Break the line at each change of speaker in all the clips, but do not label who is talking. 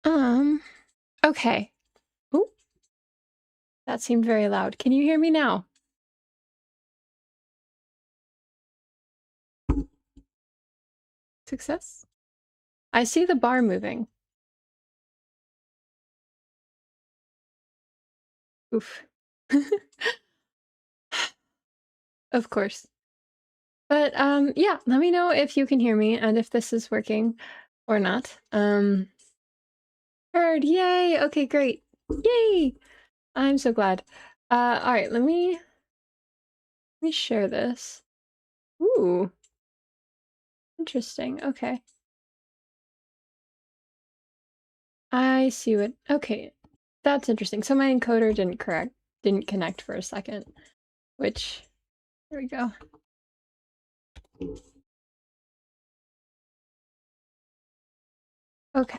Um, okay. Ooh, that seemed very loud. Can you hear me now? Success? I see the bar moving. Oof. Of course. But, yeah, let me know if you can hear me and if this is working or not. Heard, yay! Okay, great. Yay! I'm so glad. Alright, let me share this. Ooh, interesting. Okay. I see what okay. That's interesting. So my encoder didn't connect for a second, which there we go. Okay.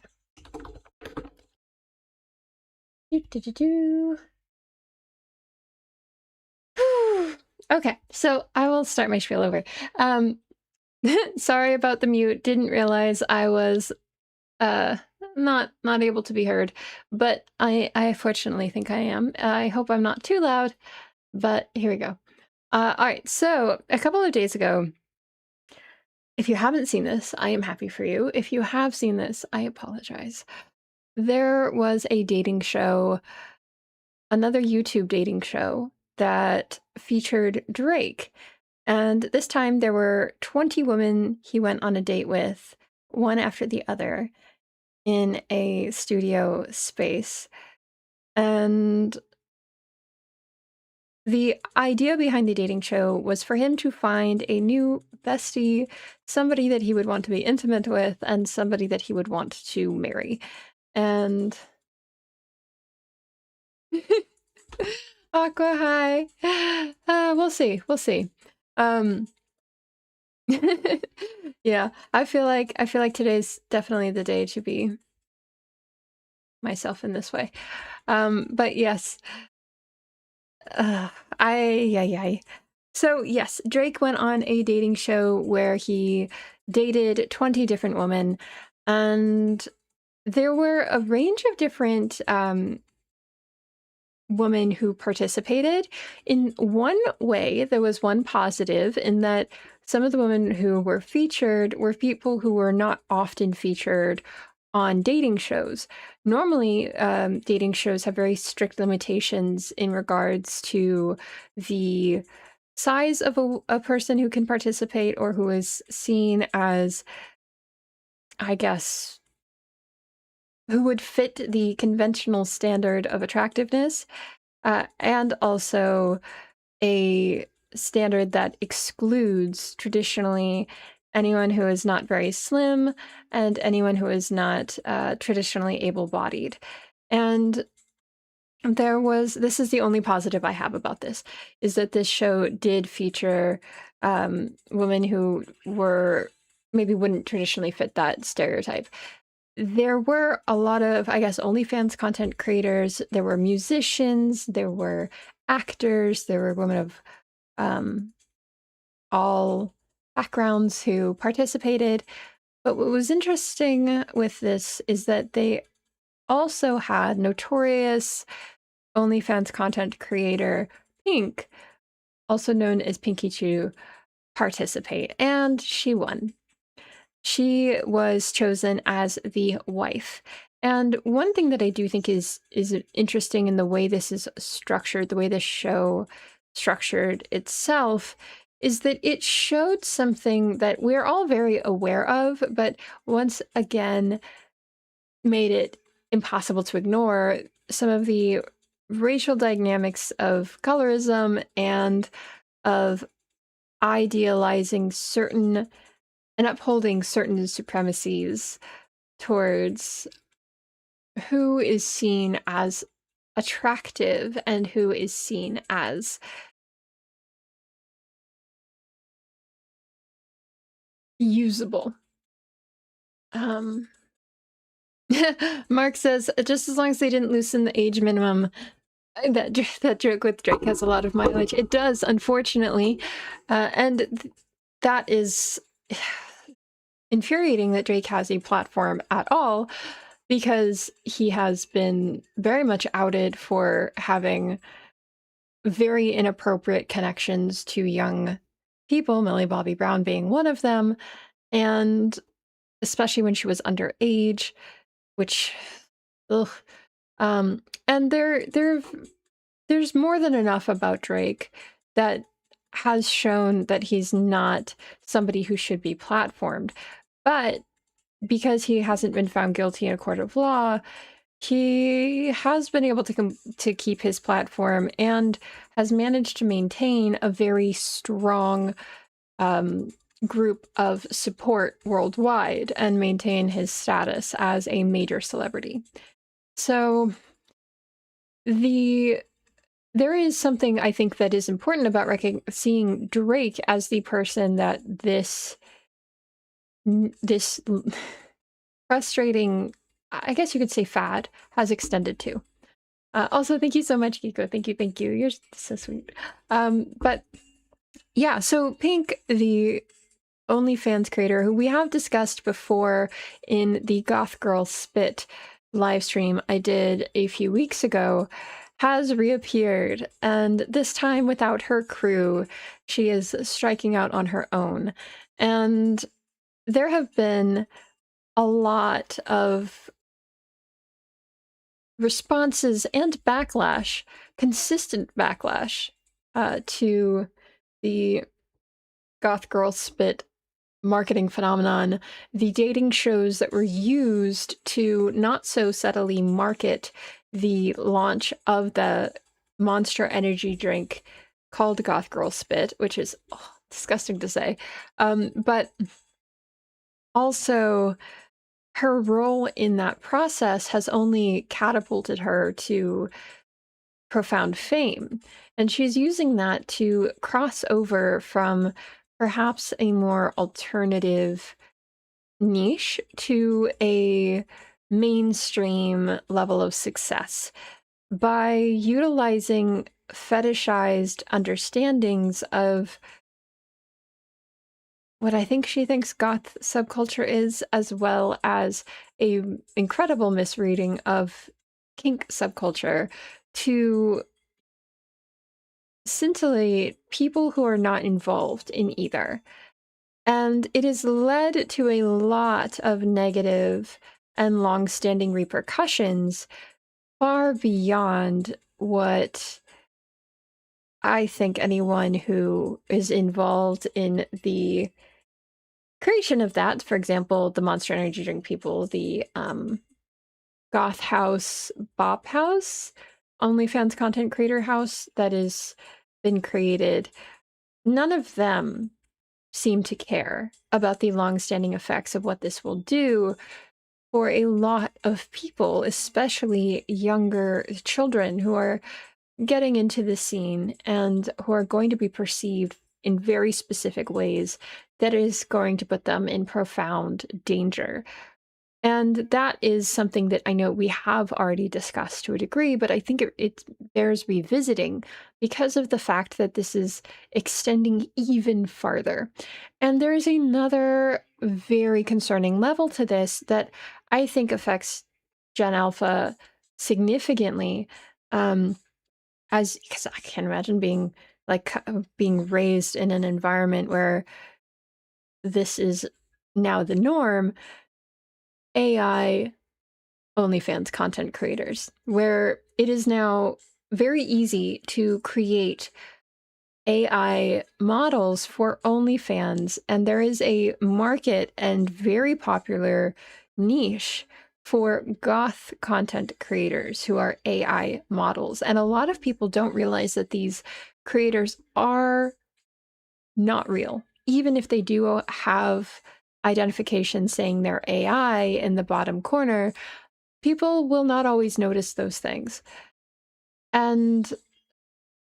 Do. Okay, so I will start my spiel over. Um, sorry about the mute. Didn't realize I was uh not able to be heard, but I fortunately think I am. I hope I'm not too loud, but here we go. All right, so a couple of days ago, if you haven't seen this, I am happy for you. If you have seen this, I apologize. There was a dating show, another YouTube dating show that featured Drake. And this time there were 20 women he went on a date with, one after the other, in a studio space. And the idea behind the dating show was for him to find a new bestie, somebody that he would want to be intimate with, and somebody that he would want to marry. And Aqua, hi. We'll see. We'll see. Um, yeah, I feel like today's definitely the day to be myself in this way. But yes, uh, I. So yes, Drake went on a dating show where he dated 20 different women, and there were a range of different women who participated. In one way, there was one positive in that some of the women who were featured were people who were not often featured on dating shows. Normally, dating shows have very strict limitations in regards to the size of a person who can participate or who is seen as, I guess, who would fit the conventional standard of attractiveness, and also a standard that excludes traditionally anyone who is not very slim and anyone who is not traditionally able-bodied. And this is the only positive I have about this, is that this show did feature women who were maybe wouldn't traditionally fit that stereotype. There were a lot of, I guess, OnlyFans content creators, there were musicians, there were actors, there were women of all backgrounds who participated. But what was interesting with this is that they also had notorious OnlyFans content creator Pink, also known as Pinky Chew, participate, and she won. She was chosen as the wife. And one thing that I do think is interesting in the way this is structured, the way this show structured itself, is that it showed something that we're all very aware of, but once again made it impossible to ignore some of the racial dynamics of colorism and of idealizing certain and upholding certain supremacies towards who is seen as attractive and who is seen as usable. Um, Mark says, just as long as they didn't loosen the age minimum, that joke with Drake has a lot of mileage. It does, unfortunately. And that is infuriating that Drake has a platform at all. because he has been very much outed for having very inappropriate connections to young people, Millie Bobby Brown being one of them, and especially when she was underage, which, ugh. And there's more than enough about Drake that has shown that he's not somebody who should be platformed. But because he hasn't been found guilty in a court of law, he has been able to keep his platform and has managed to maintain a very strong um, group of support worldwide and maintain his status as a major celebrity. So there is something I think that is important about seeing Drake as the person that this frustrating, I guess you could say, fad has extended to. Also, thank you so much, Kiko. Thank you. You're so sweet. But yeah, so Pink, the OnlyFans creator, who we have discussed before in the Goth Girl Spit live stream I did a few weeks ago, has reappeared, and this time without her crew. She is striking out on her own. And there have been a lot of responses and backlash, consistent backlash, to the Goth Girl Spit marketing phenomenon, the dating shows that were used to not so subtly market the launch of the Monster energy drink called Goth Girl Spit, which is disgusting to say. But also, her role in that process has only catapulted her to profound fame. And she's using that to cross over from perhaps a more alternative niche to a mainstream level of success by utilizing fetishized understandings of what I think she thinks goth subculture is, as well as a incredible misreading of kink subculture to scintillate people who are not involved in either. And it has led to a lot of negative and long-standing repercussions far beyond what I think anyone who is involved in the creation of that, for example, the Monster Energy drink people, the Goth House, Bop House, OnlyFans content creator house that has been created, none of them seem to care about the long-standing effects of what this will do for a lot of people, especially younger children who are getting into the scene and who are going to be perceived in very specific ways that is going to put them in profound danger. And that is something that I know we have already discussed to a degree, but I think it bears revisiting because of the fact that this is extending even farther. And there is another very concerning level to this that I think affects Gen Alpha significantly, as because I can't imagine being raised in an environment where this is now the norm. AI OnlyFans content creators, where it is now very easy to create AI models for OnlyFans, and there is a market and very popular niche for goth content creators who are AI models. And a lot of people don't realize that these creators are not real, even if they do have identification saying they're AI in the bottom corner. People will not always notice those things. And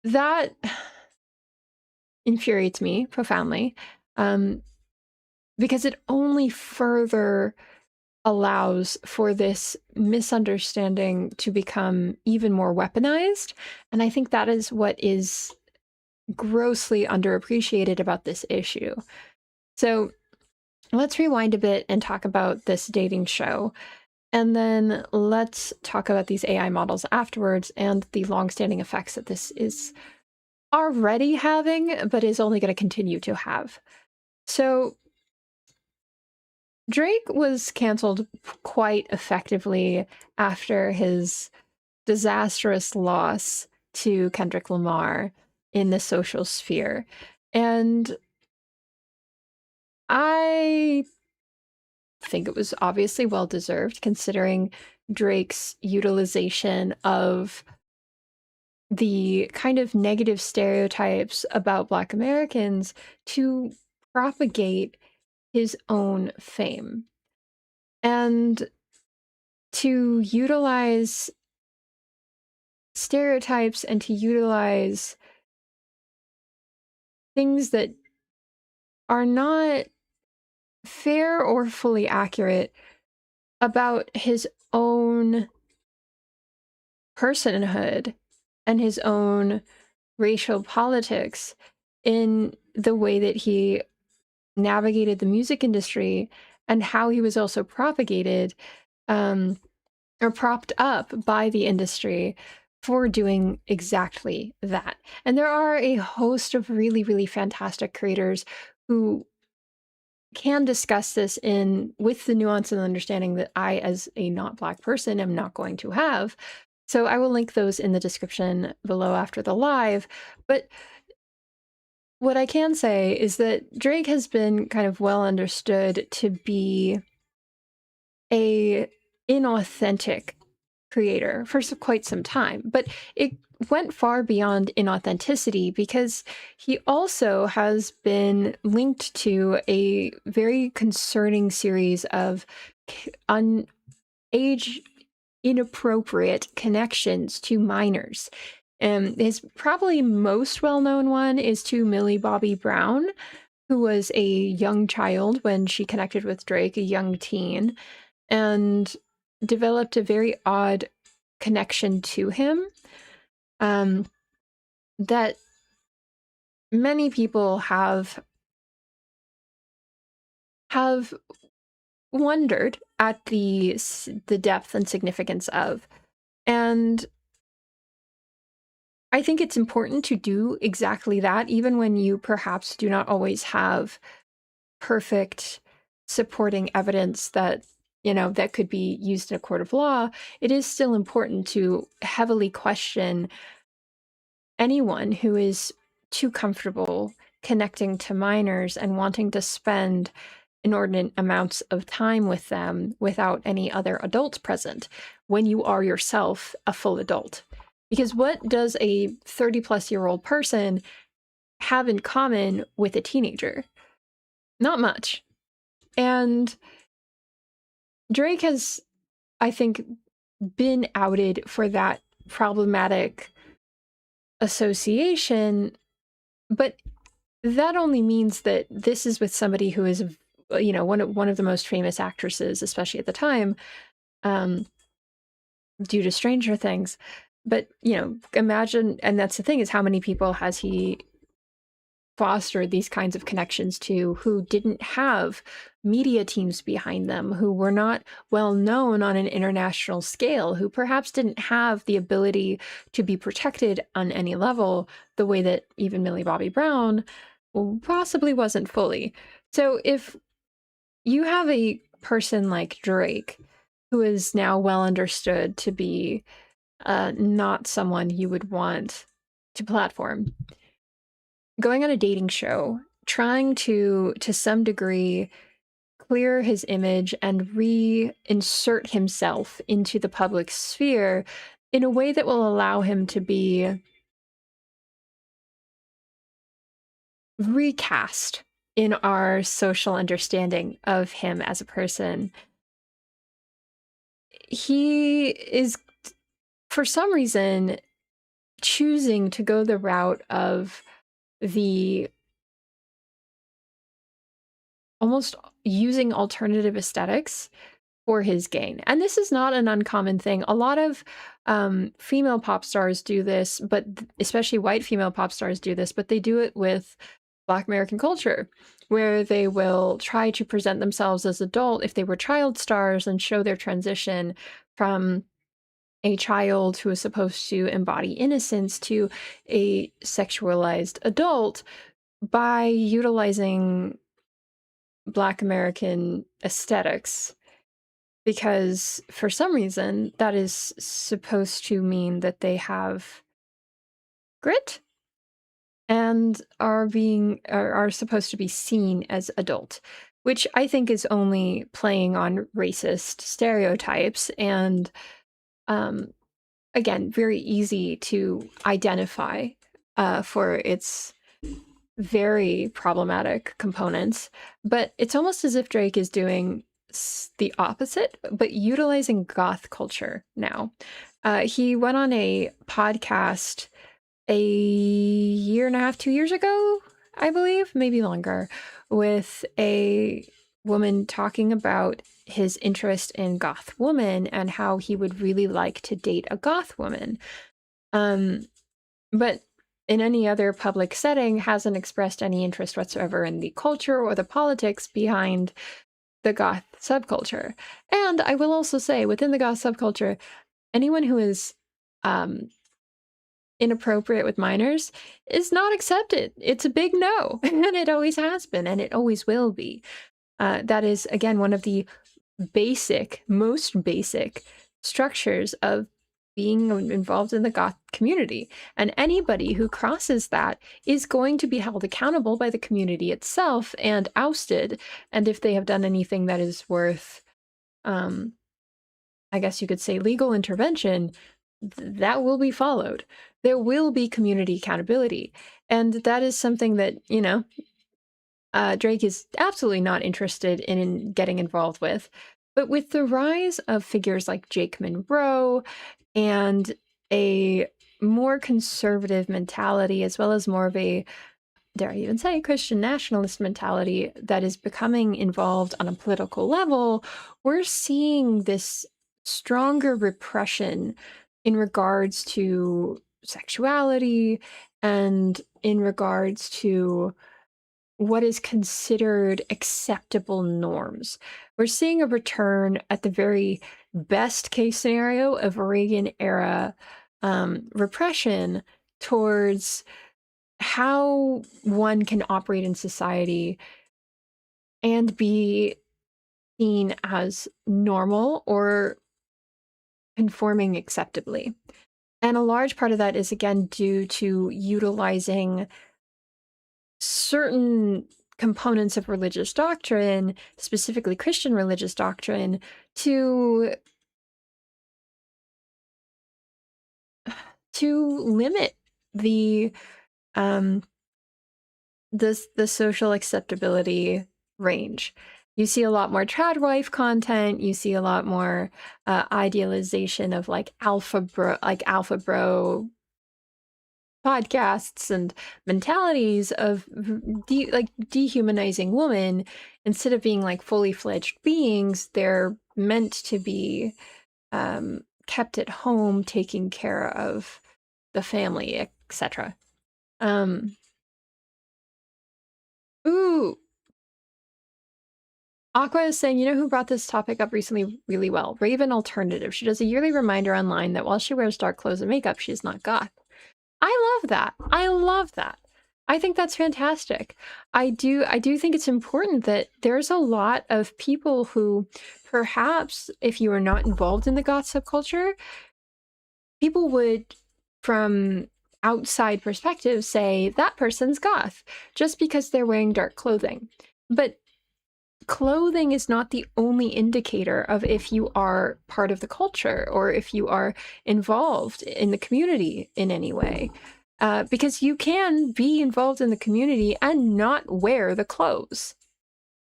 that infuriates me profoundly, because it only further allows for this misunderstanding to become even more weaponized. And I think that is what is grossly underappreciated about this issue. So let's rewind a bit and talk about this dating show. And then let's talk about these AI models afterwards and the long-standing effects that this is already having, but is only going to continue to have. So Drake was canceled quite effectively after his disastrous loss to Kendrick Lamar in the social sphere. And I think it was obviously well deserved considering Drake's utilization of the kind of negative stereotypes about Black Americans to propagate his own fame and to utilize stereotypes and to utilize things that are not fair or fully accurate about his own personhood and his own racial politics in the way that he navigated the music industry and how he was also propagated or propped up by the industry for doing exactly that. And there are a host of really, really fantastic creators who can discuss this in with the nuance and understanding that I, as a not Black person, am not going to have. So I will link those in the description below after the live. But what I can say is that Drake has been kind of well understood to be a inauthentic creator for quite some time, but it went far beyond inauthenticity because he also has been linked to a very concerning series of age inappropriate connections to minors. His probably most well-known one is to Millie Bobby Brown, who was a young child when she connected with Drake, a young teen, and developed a very odd connection to him that many people have wondered at the depth and significance of. And I think it's important to do exactly that, even when you perhaps do not always have perfect supporting evidence that, you know, that could be used in a court of law. It is still important to heavily question anyone who is too comfortable connecting to minors and wanting to spend inordinate amounts of time with them without any other adults present when you are yourself a full adult. Because what does a 30-plus-year-old person have in common with a teenager? Not much. And Drake has, I think, been outed for that problematic association, but that only means that this is with somebody who is, you know, one of the most famous actresses, especially at the time, due to Stranger Things. But, you know, imagine, and that's the thing, is how many people has he fostered these kinds of connections to who didn't have media teams behind them, who were not well known on an international scale, who perhaps didn't have the ability to be protected on any level the way that even Millie Bobby Brown possibly wasn't fully. So if you have a person like Drake, who is now well understood to be not someone you would want to platform, going on a dating show, trying to some degree, clear his image and reinsert himself into the public sphere in a way that will allow him to be recast in our social understanding of him as a person. He is, for some reason, choosing to go the route of the almost using alternative aesthetics for his gain. And this is not an uncommon thing. A lot of female pop stars do this, but especially white female pop stars do this, but they do it with Black American culture, where they will try to present themselves as adult if they were child stars and show their transition from a child who is supposed to embody innocence to a sexualized adult by utilizing Black American aesthetics. Because for some reason, that is supposed to mean that they have grit and are supposed to be seen as adult, which I think is only playing on racist stereotypes and again, very easy to identify for its very problematic components. But it's almost as if Drake is doing the opposite, but utilizing goth culture now. He went on a podcast a year and a half, 2 years ago, I believe, maybe longer, with a woman talking about his interest in goth women and how he would really like to date a goth woman. But in any other public setting hasn't expressed any interest whatsoever in the culture or the politics behind the goth subculture. And I will also say, within the goth subculture, anyone who is inappropriate with minors is not accepted. It's a big no, and it always has been, and it always will be. That is, again, one of the most basic structures of being involved in the goth community. And anybody who crosses that is going to be held accountable by the community itself and ousted. And if they have done anything that is worth, I guess you could say, legal intervention, that will be followed. There will be community accountability. And that is something that, Drake is absolutely not interested in getting involved with. But with the rise of figures like Jake Monroe and a more conservative mentality, as well as more of a, dare I even say, Christian nationalist mentality that is becoming involved on a political level, we're seeing this stronger repression in regards to sexuality and in regards to what is considered acceptable norms. We're seeing a return at the very best case scenario of Reagan era repression towards how one can operate in society and be seen as normal or conforming acceptably. And a large part of that is, again, due to utilizing certain components of religious doctrine, specifically Christian religious doctrine, to limit the the social acceptability range. You see a lot more trad wife content. You see a lot more idealization of like alpha bro podcasts and mentalities of dehumanizing women. Instead of being like fully fledged beings, they're meant to be kept at home, taking care of the family, etc. Ooh, Aqua is saying, you know who brought this topic up recently really well? Raven Alternative. She does a yearly reminder online that while she wears dark clothes and makeup, she's not goth. I love that. I love that. I think that's fantastic. I do think it's important that there's a lot of people who perhaps if you are not involved in the goth subculture, people would, from outside perspective, say that person's goth just because they're wearing dark clothing. But clothing is not the only indicator of if you are part of the culture or if you are involved in the community in any way. Because you can be involved in the community and not wear the clothes.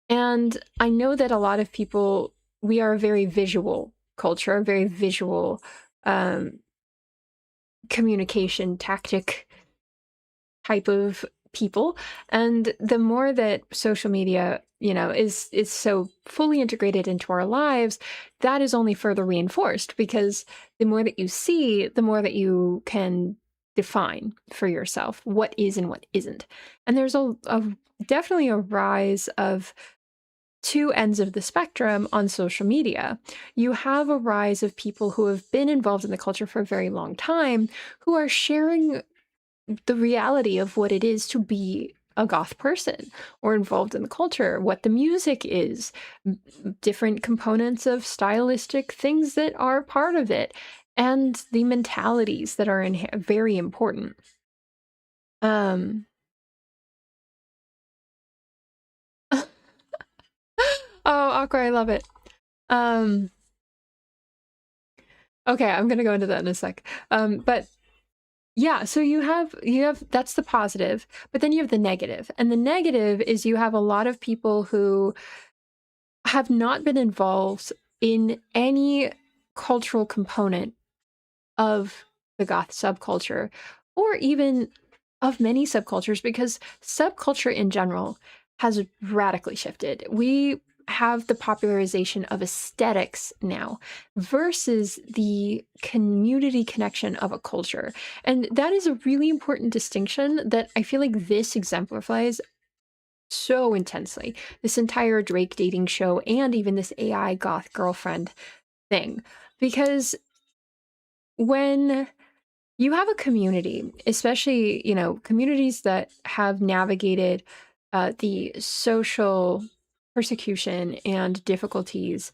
And I know that a lot of people, we are a very visual culture, a very visual communication tactic type of people. And the more that social media, is so fully integrated into our lives, that is only further reinforced because the more that you see, the more that you can define for yourself what is and what isn't. And there's definitely a rise of two ends of the spectrum on social media. You have a rise of people who have been involved in the culture for a very long time who are sharing the reality of what it is to be a goth person or involved in the culture, what the music is, different components of stylistic things that are part of it, and the mentalities that are very important. Um, oh, awkward, I love it. Okay, I'm gonna go into that in a sec. But yeah, so you have that's the positive, but then you have the negative. And the negative is you have a lot of people who have not been involved in any cultural component of the goth subculture, or even of many subcultures, because subculture in general has radically shifted. We have the popularization of aesthetics now versus the community connection of a culture. And that is a really important distinction that I feel like this exemplifies so intensely. This entire Drake dating show and even this AI goth girlfriend thing. Because when you have a community, especially, communities that have navigated the social persecution and difficulties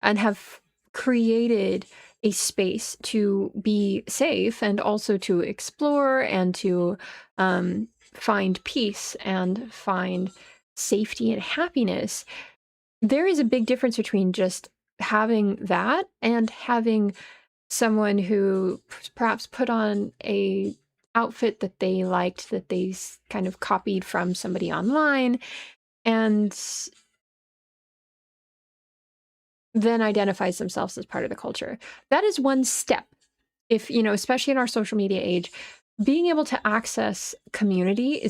and have created a space to be safe and also to explore and to find peace and find safety and happiness, there is a big difference between just having that and having someone who perhaps put on a outfit that they liked, that they kind of copied from somebody online, and then identifies themselves as part of the culture. That is one step. If, especially in our social media age, being able to access community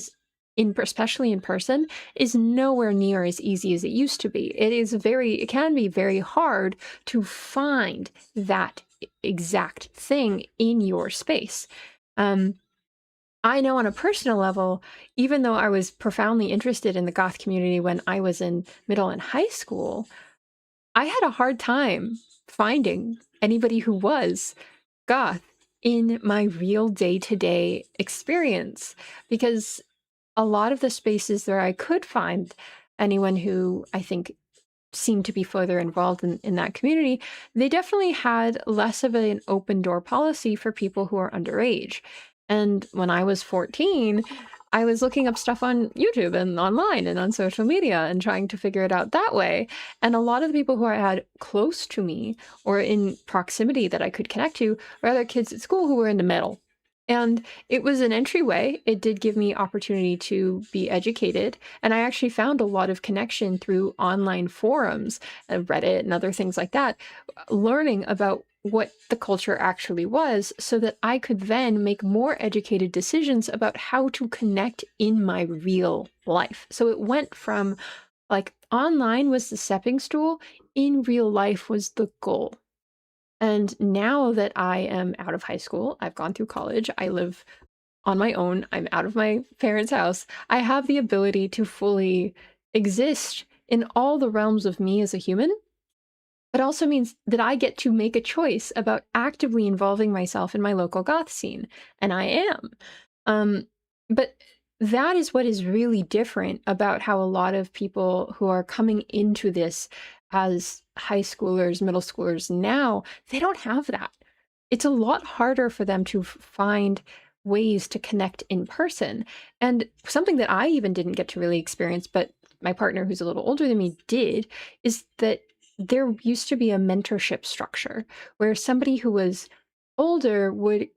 especially in person, is nowhere near as easy as it used to be. It can be very hard to find that exact thing in your space. I know on a personal level, even though I was profoundly interested in the goth community when I was in middle and high school, I had a hard time finding anybody who was goth in my real day-to-day experience, because a lot of the spaces where I could find anyone who I think seemed to be further involved in that community, they definitely had less of an open door policy for people who are underage. And when I was 14, I was looking up stuff on YouTube and online and on social media and trying to figure it out that way. And a lot of the people who I had close to me or in proximity that I could connect to were other kids at school who were in the middle. And it was an entryway. It did give me opportunity to be educated. And I actually found a lot of connection through online forums, Reddit and other things like that, learning about what the culture actually was so that I could then make more educated decisions about how to connect in my real life. So it went from like online was the stepping stool, in real life was the goal. And now that I am out of high school, I've gone through college, I live on my own, I'm out of my parents' house, I have the ability to fully exist in all the realms of me as a human. But also means that I get to make a choice about actively involving myself in my local goth scene, and I am. Um, but that is what is really different about how a lot of people who are coming into this as high schoolers, middle schoolers now, they don't have that. It's a lot harder for them to find ways to connect in person. And something that I even didn't get to really experience, but my partner, who's a little older than me, did, is that there used to be a mentorship structure where somebody who was older would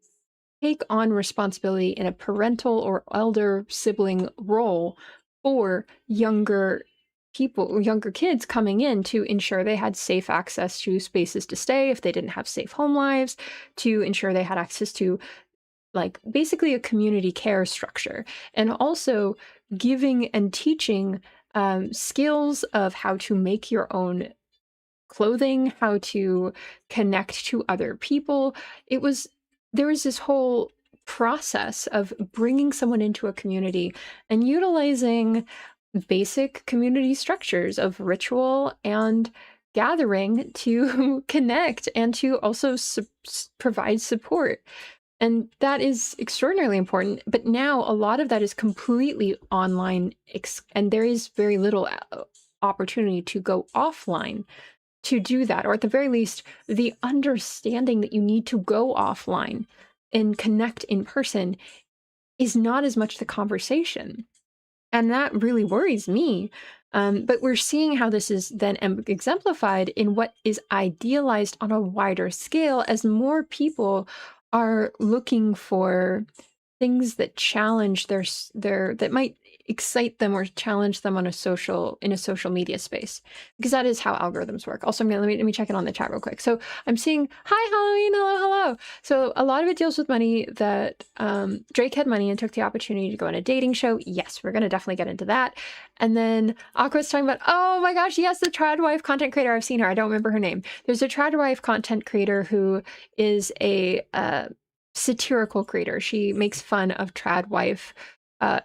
take on responsibility in a parental or elder sibling role for younger people or younger kids coming in to ensure they had safe access to spaces to stay if they didn't have safe home lives, to ensure they had access to like basically a community care structure, and also giving and teaching skills of how to make your own clothing, how to connect to other people. There was this whole process of bringing someone into a community and utilizing basic community structures of ritual and gathering to connect and to also provide support. And that is extraordinarily important. But now a lot of that is completely online, and there is very little opportunity to go offline to do that, or at the very least, the understanding that you need to go offline and connect in person is not as much the conversation. And that really worries me. But we're seeing how this is then exemplified in what is idealized on a wider scale as more people are looking for things that challenge their that might excite them or challenge them on a social media space, because that is how algorithms work. Also, let me check in on the chat real quick. So I'm seeing, hi Halloween, hello. So a lot of it deals with money, that Drake had money and took the opportunity to go on a dating show. Yes, we're gonna definitely get into that. And then Aqua's talking about, oh my gosh, yes, the trad wife content creator. I've seen her. I don't remember her name. There's a trad wife content creator who is a satirical creator. She makes fun of trad wife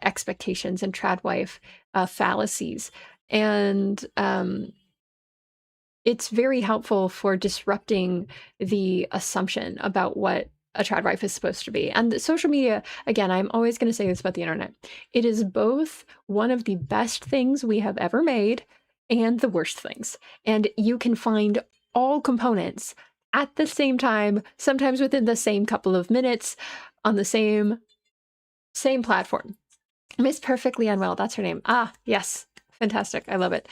expectations and trad wife fallacies. And it's very helpful for disrupting the assumption about what a trad wife is supposed to be. And social media, again, I'm always going to say this about the internet. It is both one of the best things we have ever made and the worst things. And you can find all components at the same time, sometimes within the same couple of minutes, on the same platform. Miss Perfectly Unwell, that's her name. Ah, yes. Fantastic. I love it.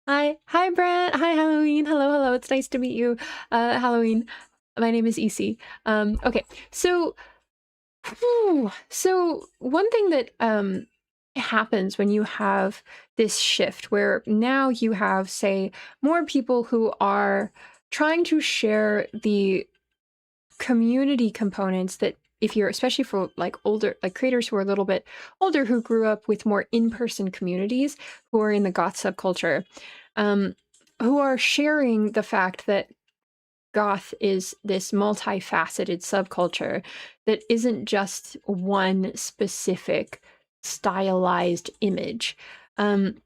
Hi Brent. Hi Halloween. Hello. It's nice to meet you. Halloween. My name is EC. Okay. So one thing that happens when you have this shift where now you have, say, more people who are trying to share the community components that, if you're, especially for like older, like creators who are a little bit older, who grew up with more in-person communities, who are in the goth subculture, who are sharing the fact that goth is this multifaceted subculture that isn't just one specific stylized image, and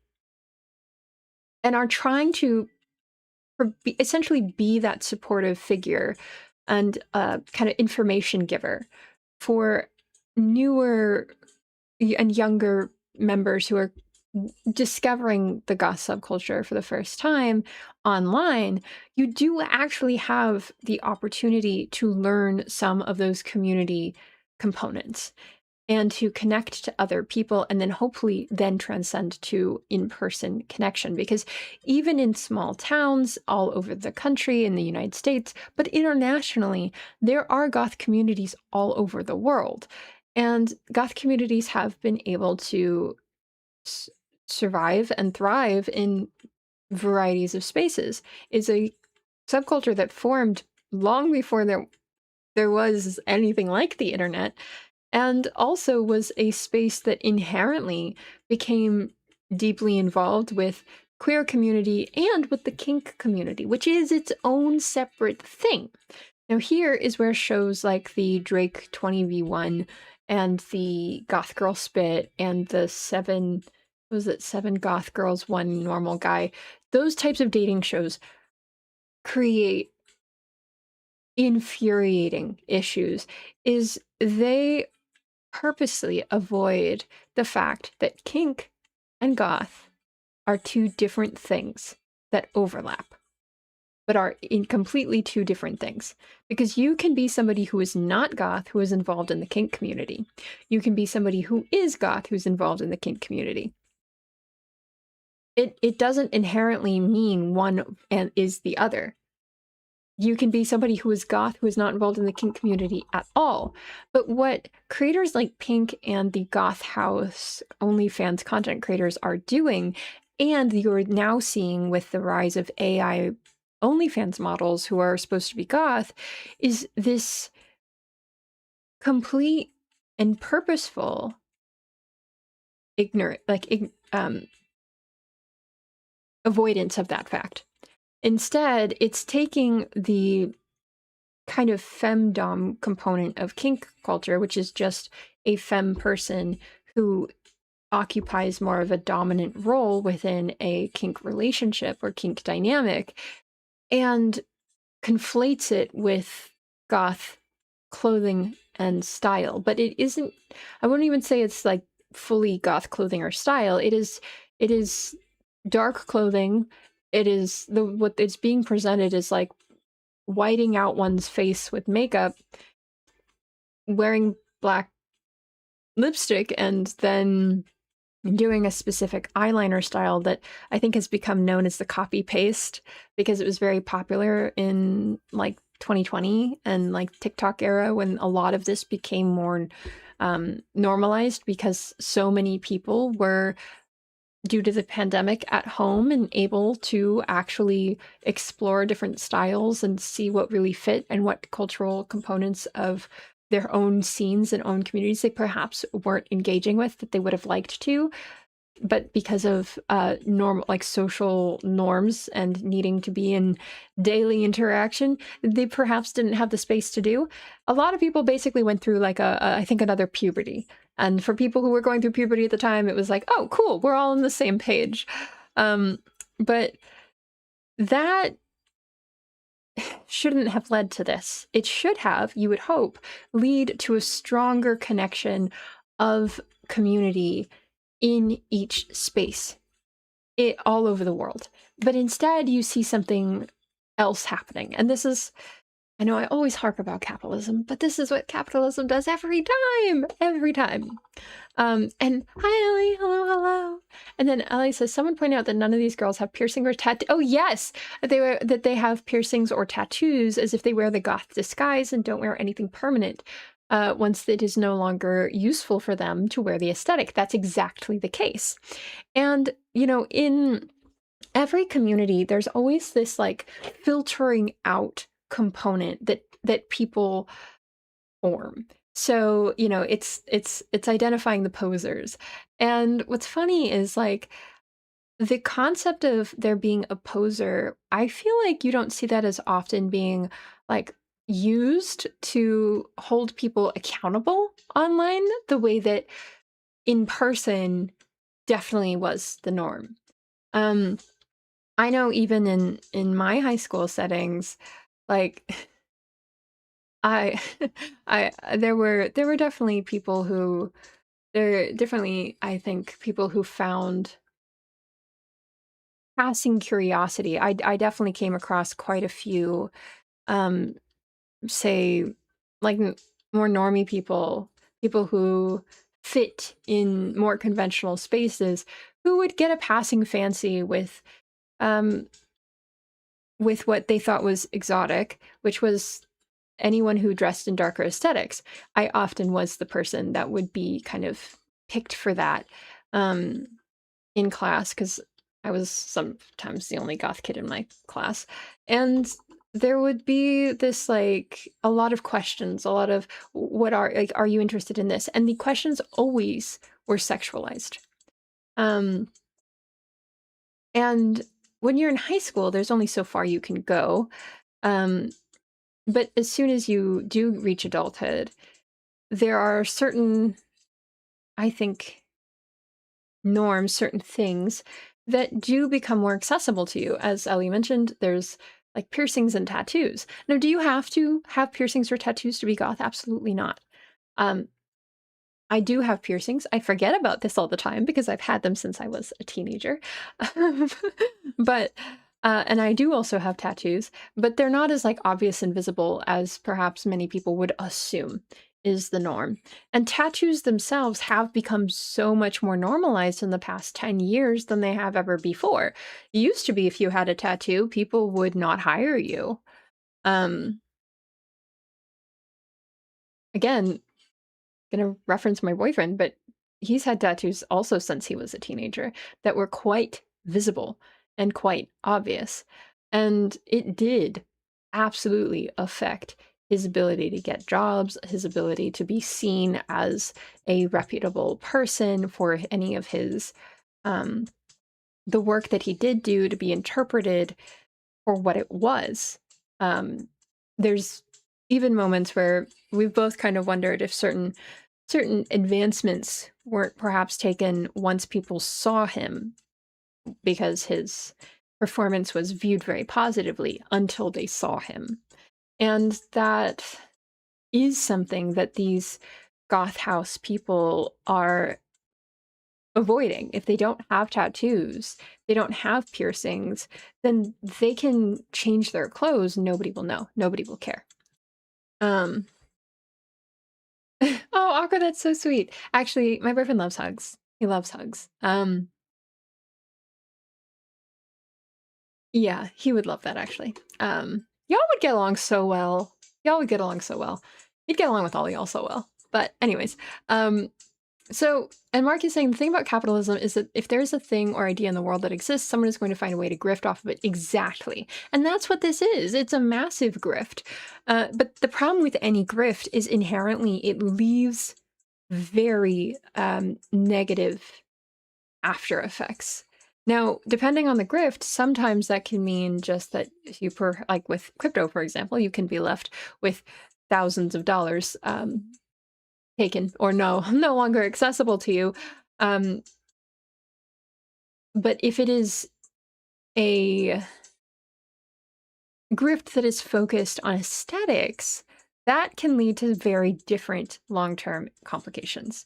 are trying to essentially be that supportive figure and kind of information giver for newer and younger members who are discovering the goth subculture for the first time online. You do actually have the opportunity to learn some of those community components and to connect to other people, and then hopefully then transcend to in-person connection. Because even in small towns all over the country, in the United States, but internationally, there are goth communities all over the world. And goth communities have been able to survive and thrive in varieties of spaces. It's a subculture that formed long before there was anything like the internet, and also was a space that inherently became deeply involved with queer community and with the kink community, which is its own separate thing. Now here is where shows like the Drake 20v1 and the Goth Girl Spit and the seven goth girls, one normal guy, those types of dating shows create infuriating issues, is they purposely avoid the fact that kink and goth are two different things that overlap, but are in completely two different things. Because you can be somebody who is not goth who is involved in the kink community. You can be somebody who is goth who's involved in the kink community. It doesn't inherently mean one and is the other. You can be somebody who is goth who is not involved in the kink community at all. But what creators like Pink and the Goth House OnlyFans content creators are doing, and you're now seeing with the rise of AI OnlyFans models who are supposed to be goth, is this complete and purposeful avoidance of that fact. Instead, it's taking the kind of femdom component of kink culture, which is just a femme person who occupies more of a dominant role within a kink relationship or kink dynamic, and conflates it with goth clothing and style. But it isn't, I wouldn't even say it's like fully goth clothing or style. It is dark clothing. It is what it's being presented is like whiting out one's face with makeup, wearing black lipstick, and then doing a specific eyeliner style that I think has become known as the copy paste, because it was very popular in like 2020 and like TikTok era, when a lot of this became more normalized, because so many people were, due to the pandemic, at home and able to actually explore different styles and see what really fit and what cultural components of their own scenes and own communities they perhaps weren't engaging with that they would have liked to, but because of like social norms and needing to be in daily interaction, they perhaps didn't have the space to do. A lot of people basically went through like I think another puberty. And for people who were going through puberty at the time, it was like, oh, cool, we're all on the same page. But that shouldn't have led to this. It should have, you would hope, lead to a stronger connection of community in each space, all over the world. But instead, you see something else happening. And this is, I know I always harp about capitalism, but this is what capitalism does every time, every time. And hi, Ellie, hello. And then Ellie says, someone pointed out that none of these girls have piercing or tattoo. Oh yes, that they have piercings or tattoos, as if they wear the goth disguise and don't wear anything permanent. Once it is no longer useful for them to wear the aesthetic. That's exactly the case. And, you know, in every community, there's always this like filtering out component that people form. So, you know, it's identifying the posers. And what's funny is like the concept of there being a poser, I feel like you don't see that as often being like used to hold people accountable online the way that in person definitely was the norm. I know even in my high school settings, like I I there were definitely people who there definitely I think people who found passing curiosity. I definitely came across quite a few um say like more normie people, people who fit in more conventional spaces, who would get a passing fancy um with what they thought was exotic, which was anyone who dressed in darker aesthetics. I often was the person that would be kind of picked for that um, in class, because I was sometimes the only goth kid in my class. And there would be this like a lot of questions, a lot of are you interested in this? And the questions always were sexualized. And when you're in high school, there's only so far you can go. But as soon as you do reach adulthood, there are certain, I think, norms, certain things that do become more accessible to you. As Ellie mentioned, there's like piercings and tattoos. Now, do you have to have piercings or tattoos to be goth? Absolutely not. Um, I do have piercings. I forget about this all the time because I've had them since I was a teenager. But and I do also have tattoos, but they're not as like obvious and visible as perhaps many people would assume is the norm. And tattoos themselves have become so much more normalized in the past 10 years than they have ever before. It used to be if you had a tattoo, people would not hire you. Um, Again, gonna reference my boyfriend, but he's had tattoos also since he was a teenager that were quite visible and quite obvious. And it did absolutely affect his ability to get jobs, his ability to be seen as a reputable person for any of his the work that he did do to be interpreted for what it was. There's even moments where we've both kind of wondered if certain advancements weren't perhaps taken once people saw him, because his performance was viewed very positively until they saw him. And that is something that these Goth House people are avoiding. If they don't have tattoos, they don't have piercings, then they can change their clothes. Nobody will know. Nobody will care. Um, oh, Aqua, that's so sweet. Actually, my boyfriend loves hugs. He loves hugs. Yeah, he would love that actually. Y'all would get along so well. Y'all would get along so well. He'd get along with all y'all so well. But anyways, so, and Mark is saying the thing about capitalism is that if there's a thing or idea in the world that exists, someone is going to find a way to grift off of it. Exactly. And that's what this is. It's a massive grift. But the problem with any grift is inherently it leaves very negative after effects. Now, depending on the grift, sometimes that can mean just that you, like with crypto, for example, you can be left with thousands of dollars taken or no longer accessible to you. But if it is a grift that is focused on aesthetics, that can lead to very different long-term complications.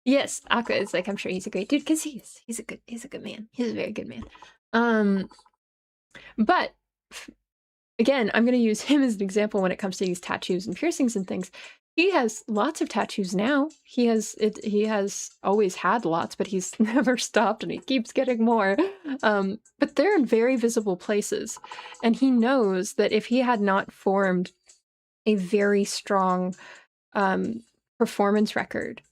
Yes, Aqua is like, I'm sure he's a great dude because he's a good man. He's a very good man. But again, I'm going to use him as an example when it comes to these tattoos and piercings and things. He has lots of tattoos now. He has always had lots, but he's never stopped and he keeps getting more. But they're in very visible places. And he knows that if he had not formed a very strong performance record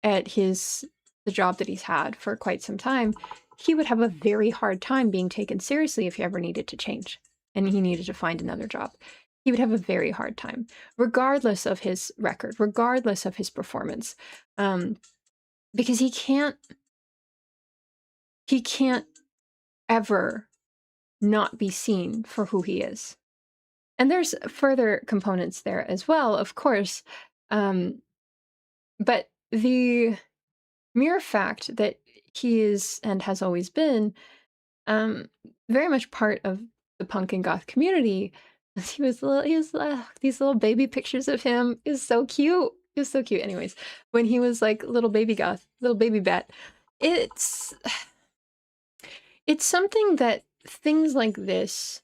at the job that he's had for quite some time, he would have a very hard time being taken seriously if he ever needed to change and he needed to find another job. He would have a very hard time, regardless of his record, regardless of his performance, because he can't ever not be seen for who he is. And there's further components there as well, of course, but the mere fact that he is and has always been very much part of the punk and goth community. He was these little baby pictures of him is so cute. It was so cute. Anyways, when he was like little baby goth, little baby bat, it's something that things like this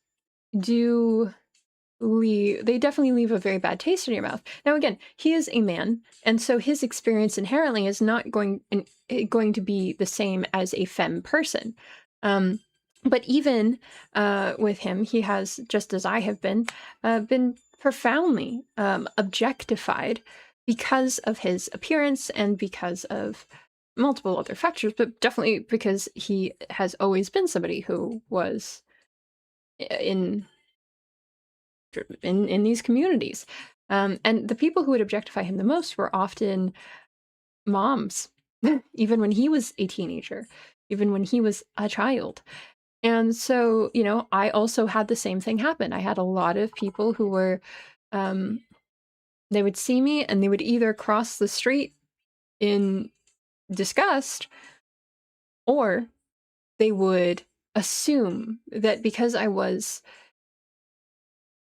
they definitely leave a very bad taste in your mouth. Now, again, he is a man, and so his experience inherently is not going to be the same as a femme person. But even with him, he has, just as I have been profoundly objectified because of his appearance and because of multiple other factors, but definitely because he has always been somebody who was in these communities. And the people who would objectify him the most were often moms, even when he was a teenager, even when he was a child. And so, I also had the same thing happen. I had a lot of people who were, they would see me and they would either cross the street in disgust, or they would assume that because I was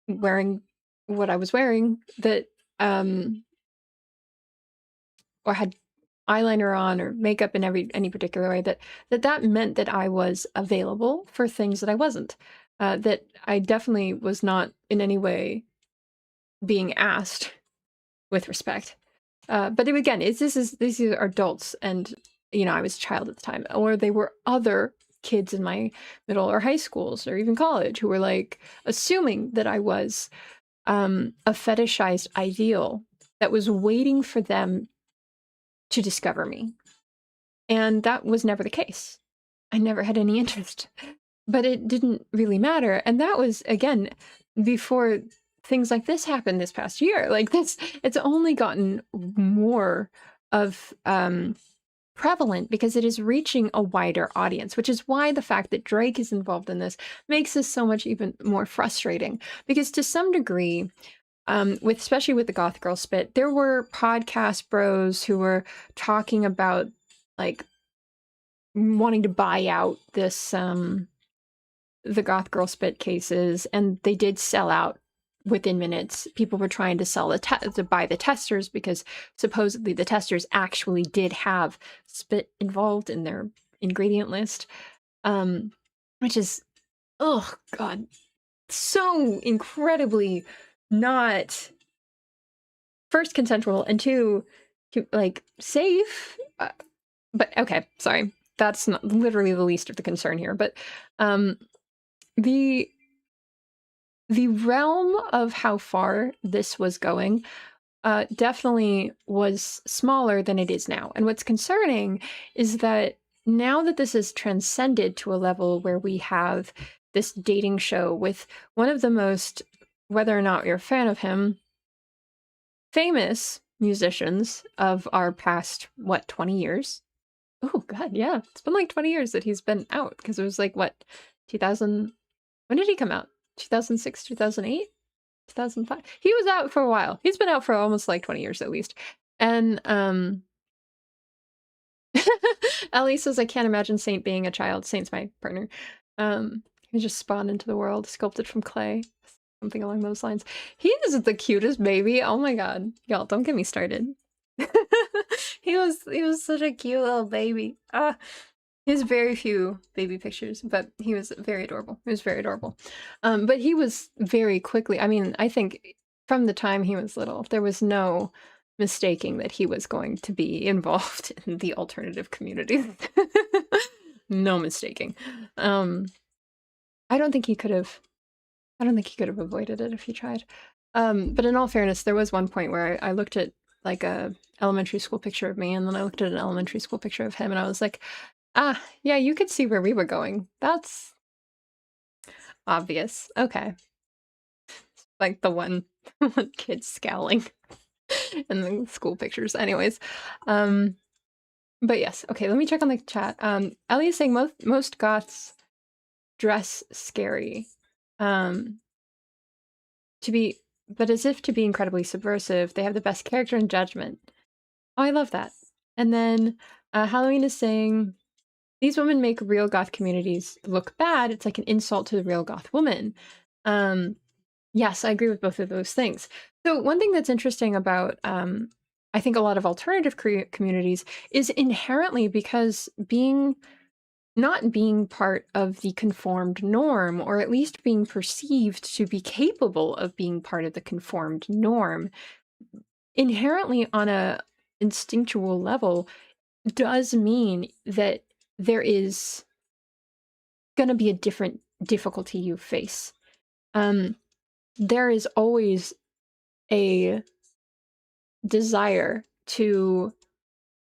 wearing what I was wearing, that, or had eyeliner on or makeup in any particular way, that meant that I was available for things that I wasn't. That I definitely was not in any way being asked with respect. But again, these are adults, and I was a child at the time, or they were other kids in my middle or high schools or even college who were like assuming that I was a fetishized ideal that was waiting for them to discover me. And that was never the case. I never had any interest, but it didn't really matter. And that was, again, before things like this happened this past year. Like it's only gotten more of prevalent because it is reaching a wider audience, which is why the fact that Drake is involved in this makes this so much even more frustrating. Because to some degree, with especially with the goth girl spit, there were podcast bros who were talking about like wanting to buy out this the goth girl spit cases, and they did sell out within minutes. People were trying to sell to buy the testers because supposedly the testers actually did have spit involved in their ingredient list, which is, oh god, so incredibly not, first, consensual, and two, like, safe. But okay, sorry, that's not literally the least of the concern here. But the realm of how far this was going definitely was smaller than it is now. And what's concerning is that now that this has transcended to a level where we have this dating show with one of the most, whether or not you're a fan of him, famous musicians of our past, what, 20 years? Oh, God, yeah. It's been like 20 years that he's been out, because it was like, what, 2000? When did he come out? 2006, 2008? 2005? He was out for a while. He's been out for almost like 20 years at least. And Ellie says, I can't imagine Saint being a child. Saint's my partner. He just spawned into the world, sculpted from clay. Something along those lines. He is the cutest baby. Oh my god. Y'all, don't get me started. He was such a cute little baby. He has very few baby pictures, but he was very adorable. He was very adorable. But he was very quickly, I mean, I think from the time he was little, there was no mistaking that he was going to be involved in the alternative community. No mistaking. I don't think he could have avoided it if he tried. But in all fairness, there was one point where I looked at like a elementary school picture of me, and then I looked at an elementary school picture of him, and I was like, ah, yeah, you could see where we were going. That's obvious. Okay. Like the one kid scowling in the school pictures. Anyways, but yes, okay, let me check on the chat. Ellie is saying most goths dress scary. But as if to be incredibly subversive, they have the best character and judgment. Oh, I love that. And then Halloween is saying, these women make real goth communities look bad. It's like an insult to the real goth woman. Yes, I agree with both of those things. So one thing that's interesting about, I think, a lot of alternative communities is inherently because not being part of the conformed norm, or at least being perceived to be capable of being part of the conformed norm, inherently on a instinctual level does mean that there is going to be a different difficulty you face. There is always a desire to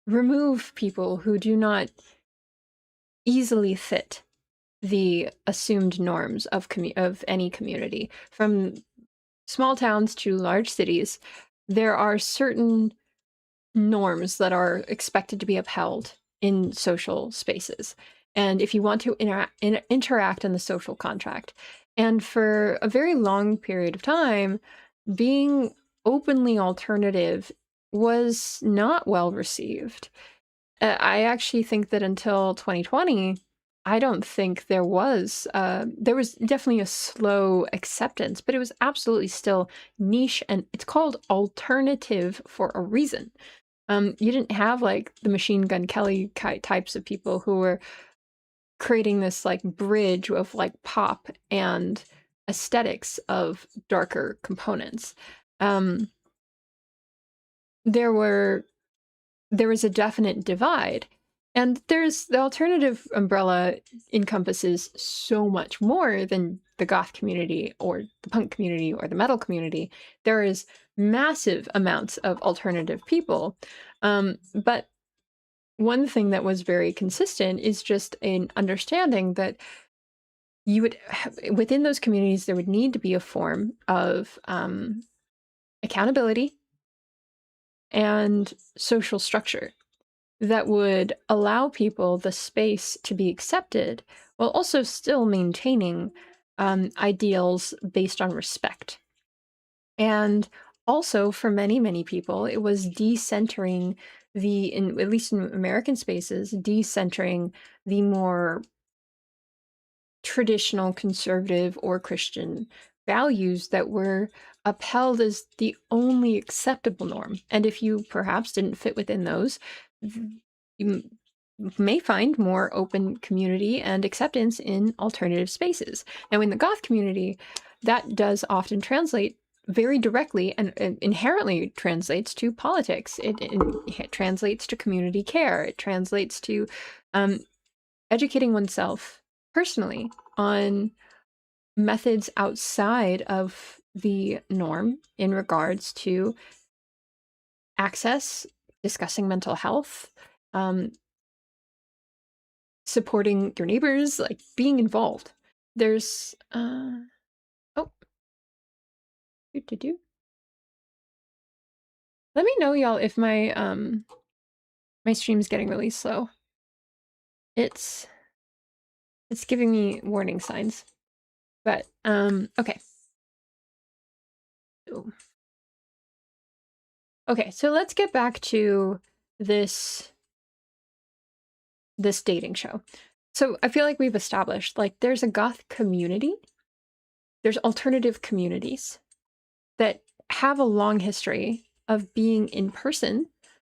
remove people who do not easily fit the assumed norms of any community. From small towns to large cities, there are certain norms that are expected to be upheld in social spaces. And if you want to interact in the social contract, and for a very long period of time, being openly alternative was not well received. I actually think that until 2020, I don't think there was definitely a slow acceptance, but it was absolutely still niche, and it's called alternative for a reason. You didn't have like the Machine Gun Kelly types of people who were creating this like bridge of like pop and aesthetics of darker components. There was a definite divide. And the alternative umbrella encompasses so much more than the goth community or the punk community or the metal community. There is massive amounts of alternative people. But one thing that was very consistent is just an understanding that you would within those communities, there would need to be a form of accountability and social structure that would allow people the space to be accepted while also still maintaining ideals based on respect. And also for many, many people, it was decentering at least in American spaces, decentering the more traditional conservative or Christian values that were upheld as the only acceptable norm. And if you perhaps didn't fit within those, you may find more open community and acceptance in alternative spaces. Now, in the goth community, that does often translate very directly and inherently translates to politics. It translates to community care. It translates to educating oneself personally on methods outside of the norm in regards to access, discussing mental health, um, supporting your neighbors, like being involved. There's oh, do. Let me know, y'all, if my stream's getting really slow. It's giving me warning signs. But okay. Okay, so let's get back to this dating show. So I feel like we've established, like, there's a goth community, there's alternative communities that have a long history of being in person,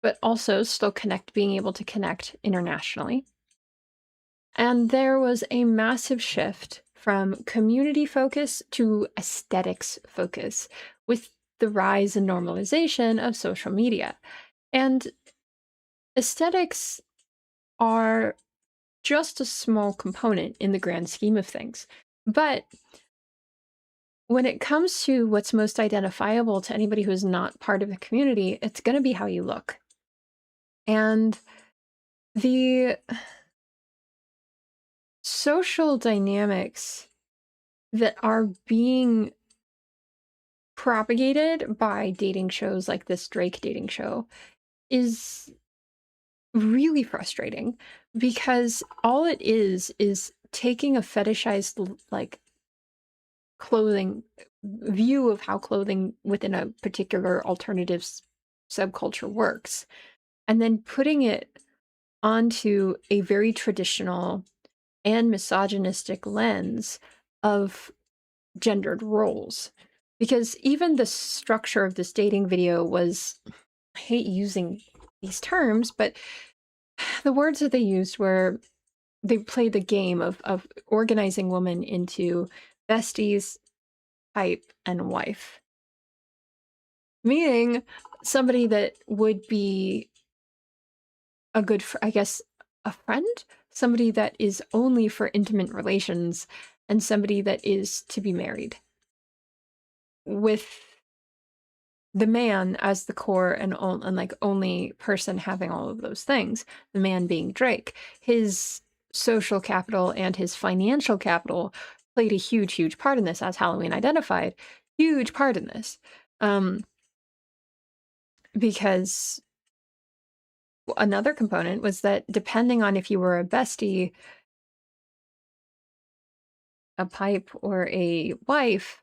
but also still being able to connect internationally. And there was a massive shift from community focus to aesthetics focus with the rise and normalization of social media. And aesthetics are just a small component in the grand scheme of things. But when it comes to what's most identifiable to anybody who is not part of the community, it's going to be how you look. And the social dynamics that are being propagated by dating shows like this Drake dating show is really frustrating, because all it is taking a fetishized, like, clothing view of how clothing within a particular alternative subculture works, and then putting it onto a very traditional and misogynistic lens of gendered roles. Because even the structure of this dating video was, I hate using these terms, but the words that they used were, they played the game of organizing women into besties, type, and wife. Meaning somebody that would be a good, I guess, a friend, somebody that is only for intimate relations, and somebody that is to be married, with the man as the core and like only person having all of those things, the man being Drake. His social capital and his financial capital played a huge part in this, as Halloween identified. Huge part in this. Because another component was that depending on if you were a bestie, a pipe, or a wife,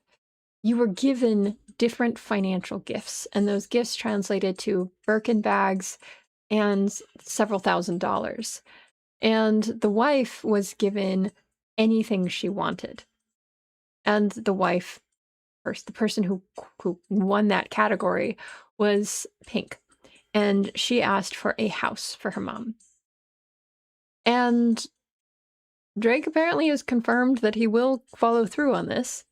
you were given different financial gifts, and those gifts translated to Birkin bags and several $1,000s. And the wife was given anything she wanted. And the wife, the person who won that category, was Pink. And she asked for a house for her mom. And Drake apparently has confirmed that he will follow through on this.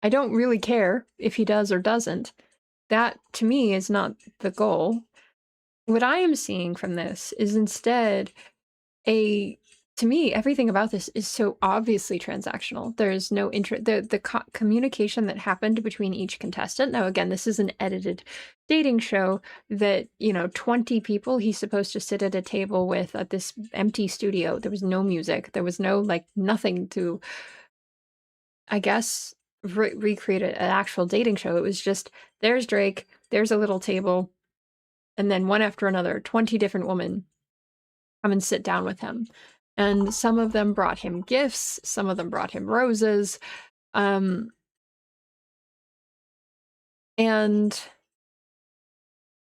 I don't really care if he does or doesn't. That, to me, is not the goal. What I am seeing from this is instead to me, everything about this is so obviously transactional. There's no the communication that happened between each contestant. Now, again, this is an edited dating show that, 20 people he's supposed to sit at a table with at this empty studio. There was no music. There was no, like, nothing to, I guess, recreate an actual dating show. It was just, there's Drake, there's a little table, and then one after another, 20 different women come and sit down with him. And some of them brought him gifts, some of them brought him roses, And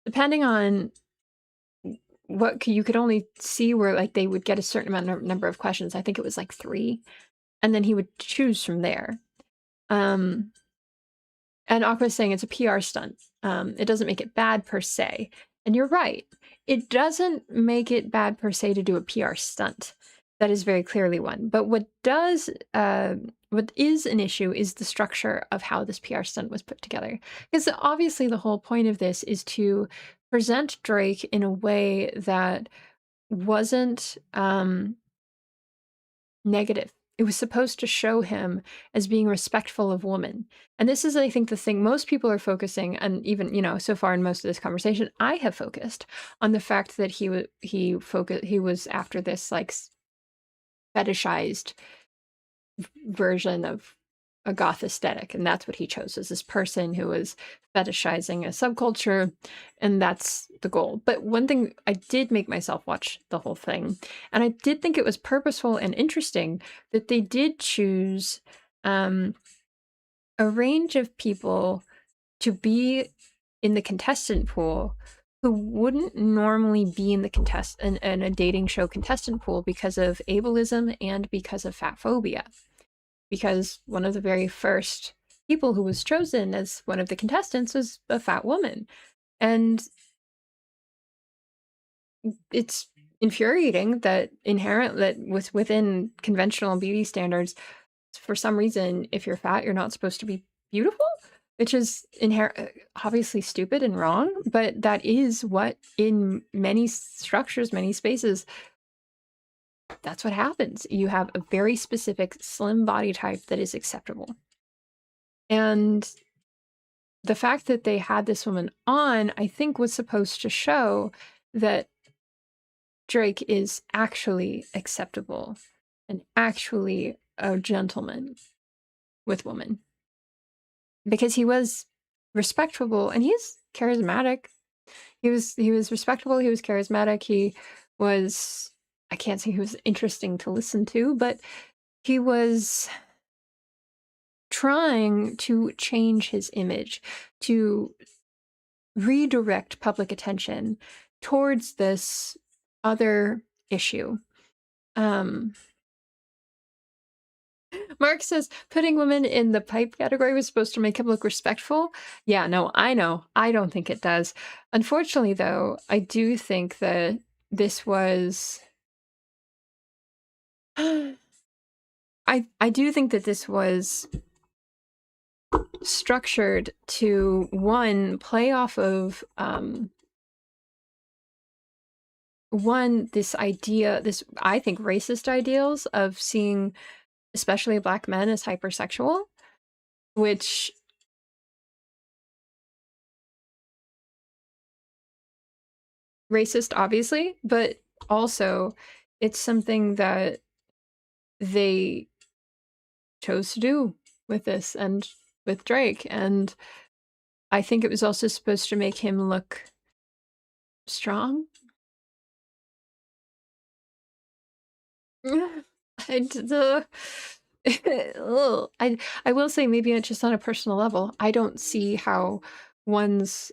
depending on you could only see where like they would get a certain number of questions. I think it was like 3, and then he would choose from there. Um, and Aqua's saying it's a PR stunt. It doesn't make it bad per se. And you're right. It doesn't make it bad per se to do a PR stunt. That is very clearly one. But what is an issue is the structure of how this PR stunt was put together. Because obviously the whole point of this is to present Drake in a way that wasn't negative. It was supposed to show him as being respectful of women. And this is, I think, the thing most people are focusing, and even, so far in most of this conversation, I have focused on the fact that he was after this like fetishized version of a goth aesthetic, and that's what he chose, as this person who was fetishizing a subculture, and that's the goal. But one thing, I did make myself watch the whole thing, and I did think it was purposeful and interesting that they did choose a range of people to be in the contestant pool who wouldn't normally be in a dating show contestant pool because of ableism and because of fat phobia. Because one of the very first people who was chosen as one of the contestants was a fat woman. And it's infuriating that within conventional beauty standards, for some reason, if you're fat, you're not supposed to be beautiful, which is obviously stupid and wrong, but that is what in many structures, many spaces, that's what happens. You have a very specific slim body type that is acceptable. And the fact that they had this woman on, I think, was supposed to show that Drake is actually acceptable and actually a gentleman with women. Because he was respectable and he's charismatic. He was respectable, he was charismatic, he was, I can't say he was interesting to listen to, but he was trying to change his image, to redirect public attention towards this other issue. Mark says putting women in the pipe category was supposed to make him look respectful. Yeah, no, I know. I don't think it does. Unfortunately, though, I do think that this was I do think that this was structured to, one, play off of this idea, this, I think, racist ideals of seeing especially Black men as hypersexual, which racist, obviously, but also it's something that they chose to do with this and with Drake. And I think it was also supposed to make him look strong. I, I will say, maybe it's just on a personal level, I don't see how one's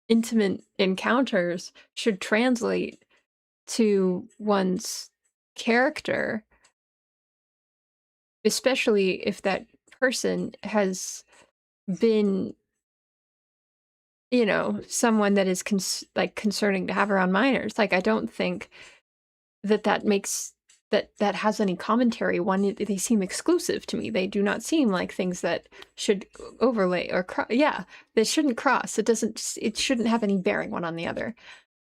intimate encounters should translate to one's character, especially if that person has been, someone that is concerning to have around minors. Like, I don't think that makes that has any commentary. One, they seem exclusive to me. They do not seem like things that should overlay or they shouldn't cross. It shouldn't have any bearing one on the other.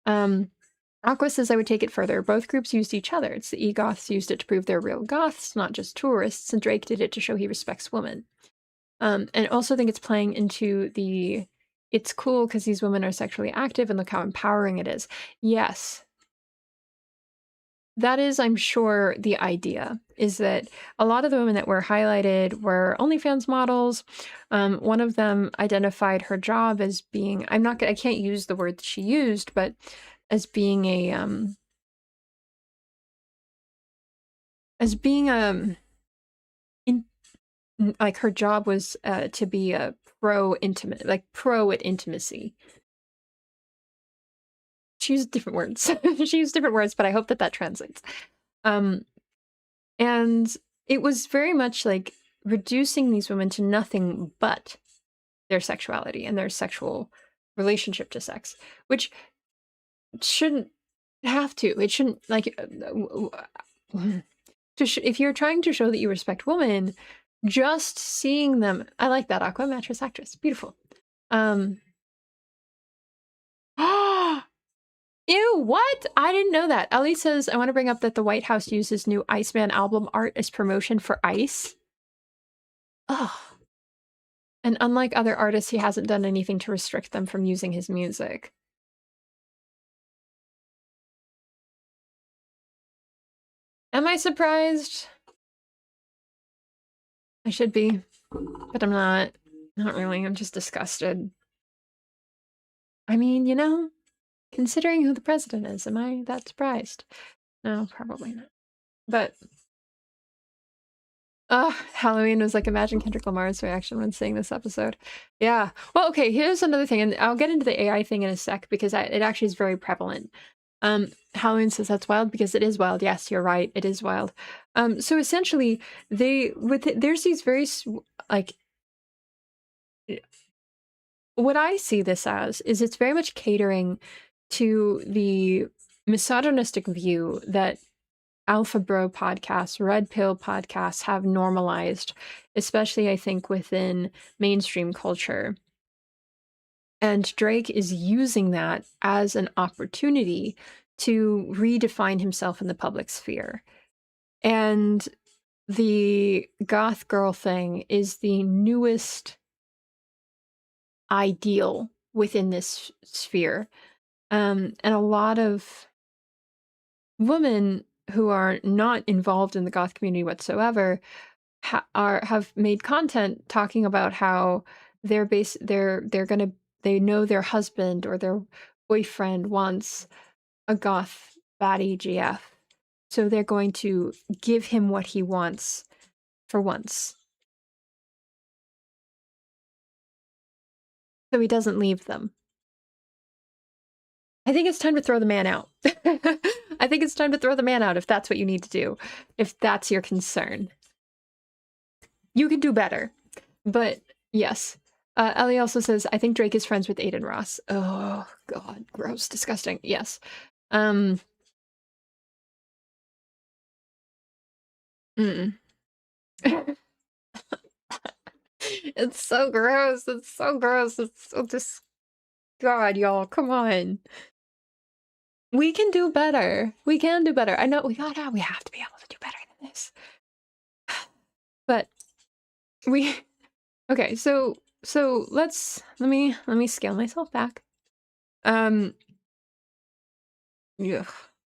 Aqua says I would take it further. Both groups used each other. It's the e-goths used it to prove they're real goths, not just tourists, and Drake did it to show he respects women. And I also think it's playing into it's cool because these women are sexually active and look how empowering it is. Yes. That is, I'm sure, the idea, is that a lot of the women that were highlighted were OnlyFans models. One of them identified her job as being, I can't use the word that she used, but as being a like her job was to be a pro at intimacy. She used different words. She used different words, but I hope that that translates. Um, and it was very much like reducing these women to nothing but their sexuality and their sexual relationship to sex, which shouldn't have to. It shouldn't like if you're trying to show that you respect women, just seeing them. I like that Aqua Mattress Actress. Beautiful. Ew, what? I didn't know that. Ellie says, I want to bring up that the White House uses new Iceman album art as promotion for ICE. Ugh. And unlike other artists, he hasn't done anything to restrict them from using his music. Am I surprised? I should be, but I'm not. Not really. I'm just disgusted. I mean, you know, considering who the president is, am I that surprised? No, probably not. But Halloween was like, imagine Kendrick Lamar's reaction when seeing this episode. Yeah. Well, okay, here's another thing, and I'll get into the AI thing in a sec because it actually is very prevalent. Halloween says that's wild because it is wild. Yes, you're right. It is wild. So essentially, there's these very like what I see this as is it's very much catering to the misogynistic view that Alpha Bro podcasts, Red Pill podcasts have normalized, especially I think within mainstream culture. And Drake is using that as an opportunity to redefine himself in the public sphere. And the goth girl thing is the newest ideal within this sphere. And a lot of women who are not involved in the goth community whatsoever have made content talking about how they know their husband or their boyfriend wants a goth baddie GF, so they're going to give him what he wants for once, so he doesn't leave them. I think it's time to throw the man out. I think it's time to throw the man out if that's what you need to do, if that's your concern. You could do better, but yes. Ellie also says, I think Drake is friends with Aiden Ross. Oh, God. Gross. Disgusting. Yes. Mm-mm. It's so gross. It's so gross. It's so just... God, y'all. Come on. We can do better. We can do better. I know we have to be able to do better than this. But we... Okay, so let me scale myself back. Yeah.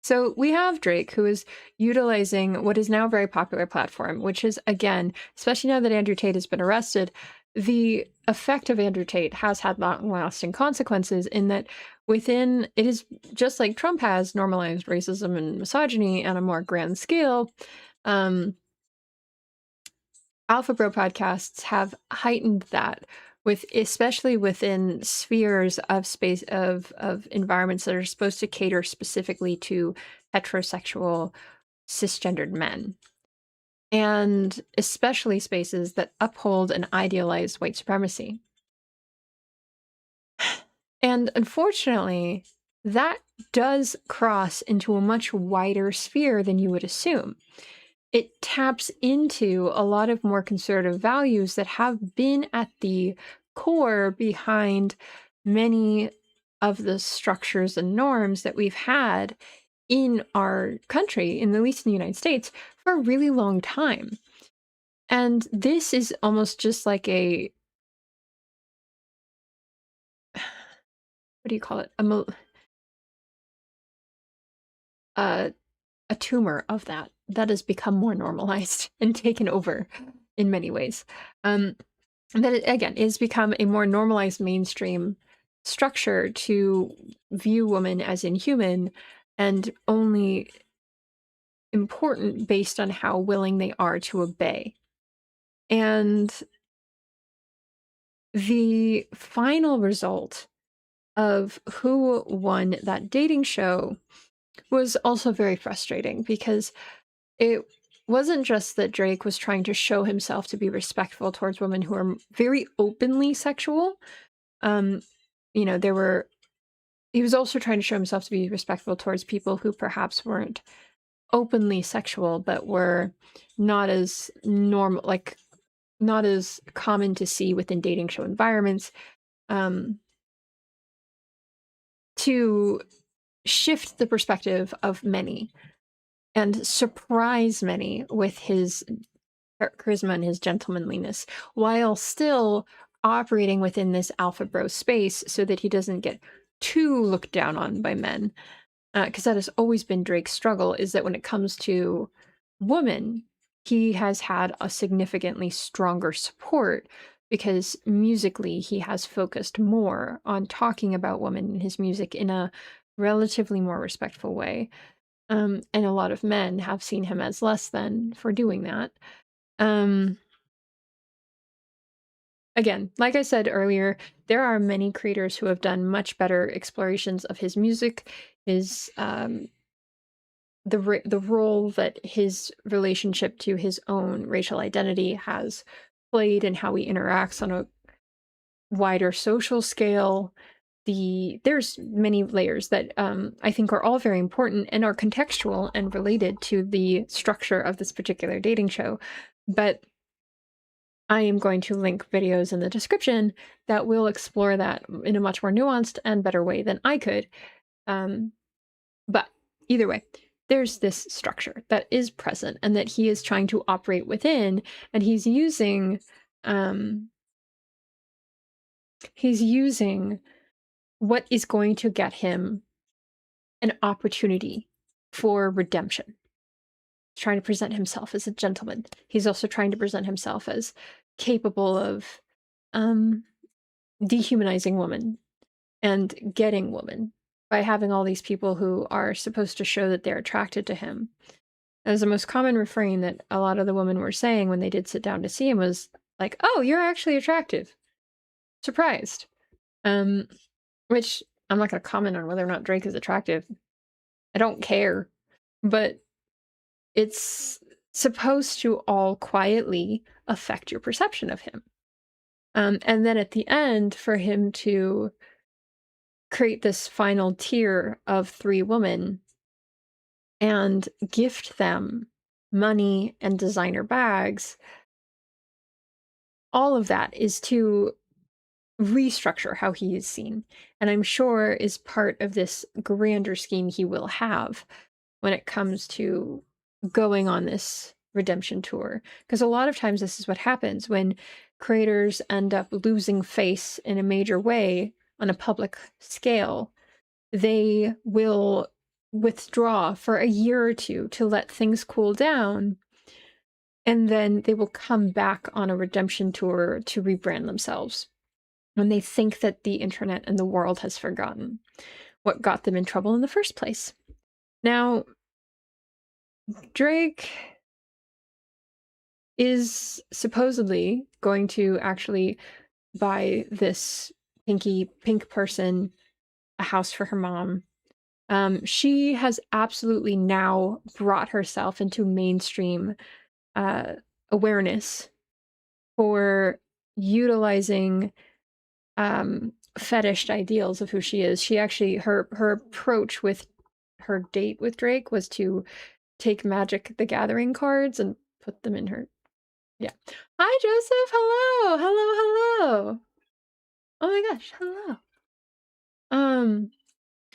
So we have Drake, who is utilizing what is now a very popular platform, which is, again, especially now that Andrew Tate has been arrested, the effect of Andrew Tate has had long-lasting consequences in that it is just like Trump has normalized racism and misogyny on a more grand scale. Alpha Bro podcasts have heightened that especially within spheres of space of environments that are supposed to cater specifically to heterosexual cisgendered men, and especially spaces that uphold and idealize white supremacy. And unfortunately, that does cross into a much wider sphere than you would assume. It taps into a lot of more conservative values that have been at the core behind many of the structures and norms that we've had in our country, at least in the United States, for a really long time. And this is almost just like what do you call it? A tumor of that has become more normalized and taken over in many ways. That it, again, is become a more normalized mainstream structure to view women as inhuman and only important based on how willing they are to obey. And the final result of who won that dating show was also very frustrating because it wasn't just that Drake was trying to show himself to be respectful towards women who are very openly sexual. Um, you know, he was also trying to show himself to be respectful towards people who perhaps weren't openly sexual, but were not as normal, like not as common to see within dating show environments, um, to shift the perspective of many and surprise many with his charisma and his gentlemanliness, while still operating within this alpha bro space so that he doesn't get too looked down on by men. Because that has always been Drake's struggle, is that when it comes to women, he has had a significantly stronger support because musically he has focused more on talking about women in his music in a relatively more respectful way. And a lot of men have seen him as less than for doing that. Um, Again, like I said earlier, there are many creators who have done much better explorations of his music, his the role that his relationship to his own racial identity has played and how he interacts on a wider social scale. There's many layers that I think are all very important and are contextual and related to the structure of this particular dating show. But I am going to link videos in the description that will explore that in a much more nuanced and better way than I could. Um, but either way, there's this structure that is present and that he is trying to operate within, and um, he's using what is going to get him an opportunity for redemption. He's trying to present himself as a gentleman. He's also trying to present himself as capable of um, dehumanizing women and getting women by having all these people who are supposed to show that they're attracted to him. As the most common refrain that a lot of the women were saying when they did sit down to see him was like, "Oh, you're actually attractive." Surprised. Um, which I'm not going to comment on whether or not Drake is attractive. I don't care. But it's supposed to all quietly affect your perception of him. And then at the end, for him to create this final tier of 3 women and gift them money and designer bags, all of that is to restructure how he is seen. And I'm sure is part of this grander scheme he will have when it comes to going on this redemption tour. Because a lot of times this is what happens when creators end up losing face in a major way on a public scale. They will withdraw for a year or two to let things cool down, and then they will come back on a redemption tour to rebrand themselves when they think that the internet and the world has forgotten what got them in trouble in the first place. Now, Drake is supposedly going to actually buy this pink person a house for her mom. She has absolutely now brought herself into mainstream awareness for utilizing fetished ideals of who she is. She actually, her approach with her date with Drake was to take Magic the Gathering cards and put them in her. Yeah. Hi, Joseph. Hello. Hello. Hello. Oh my gosh. Hello.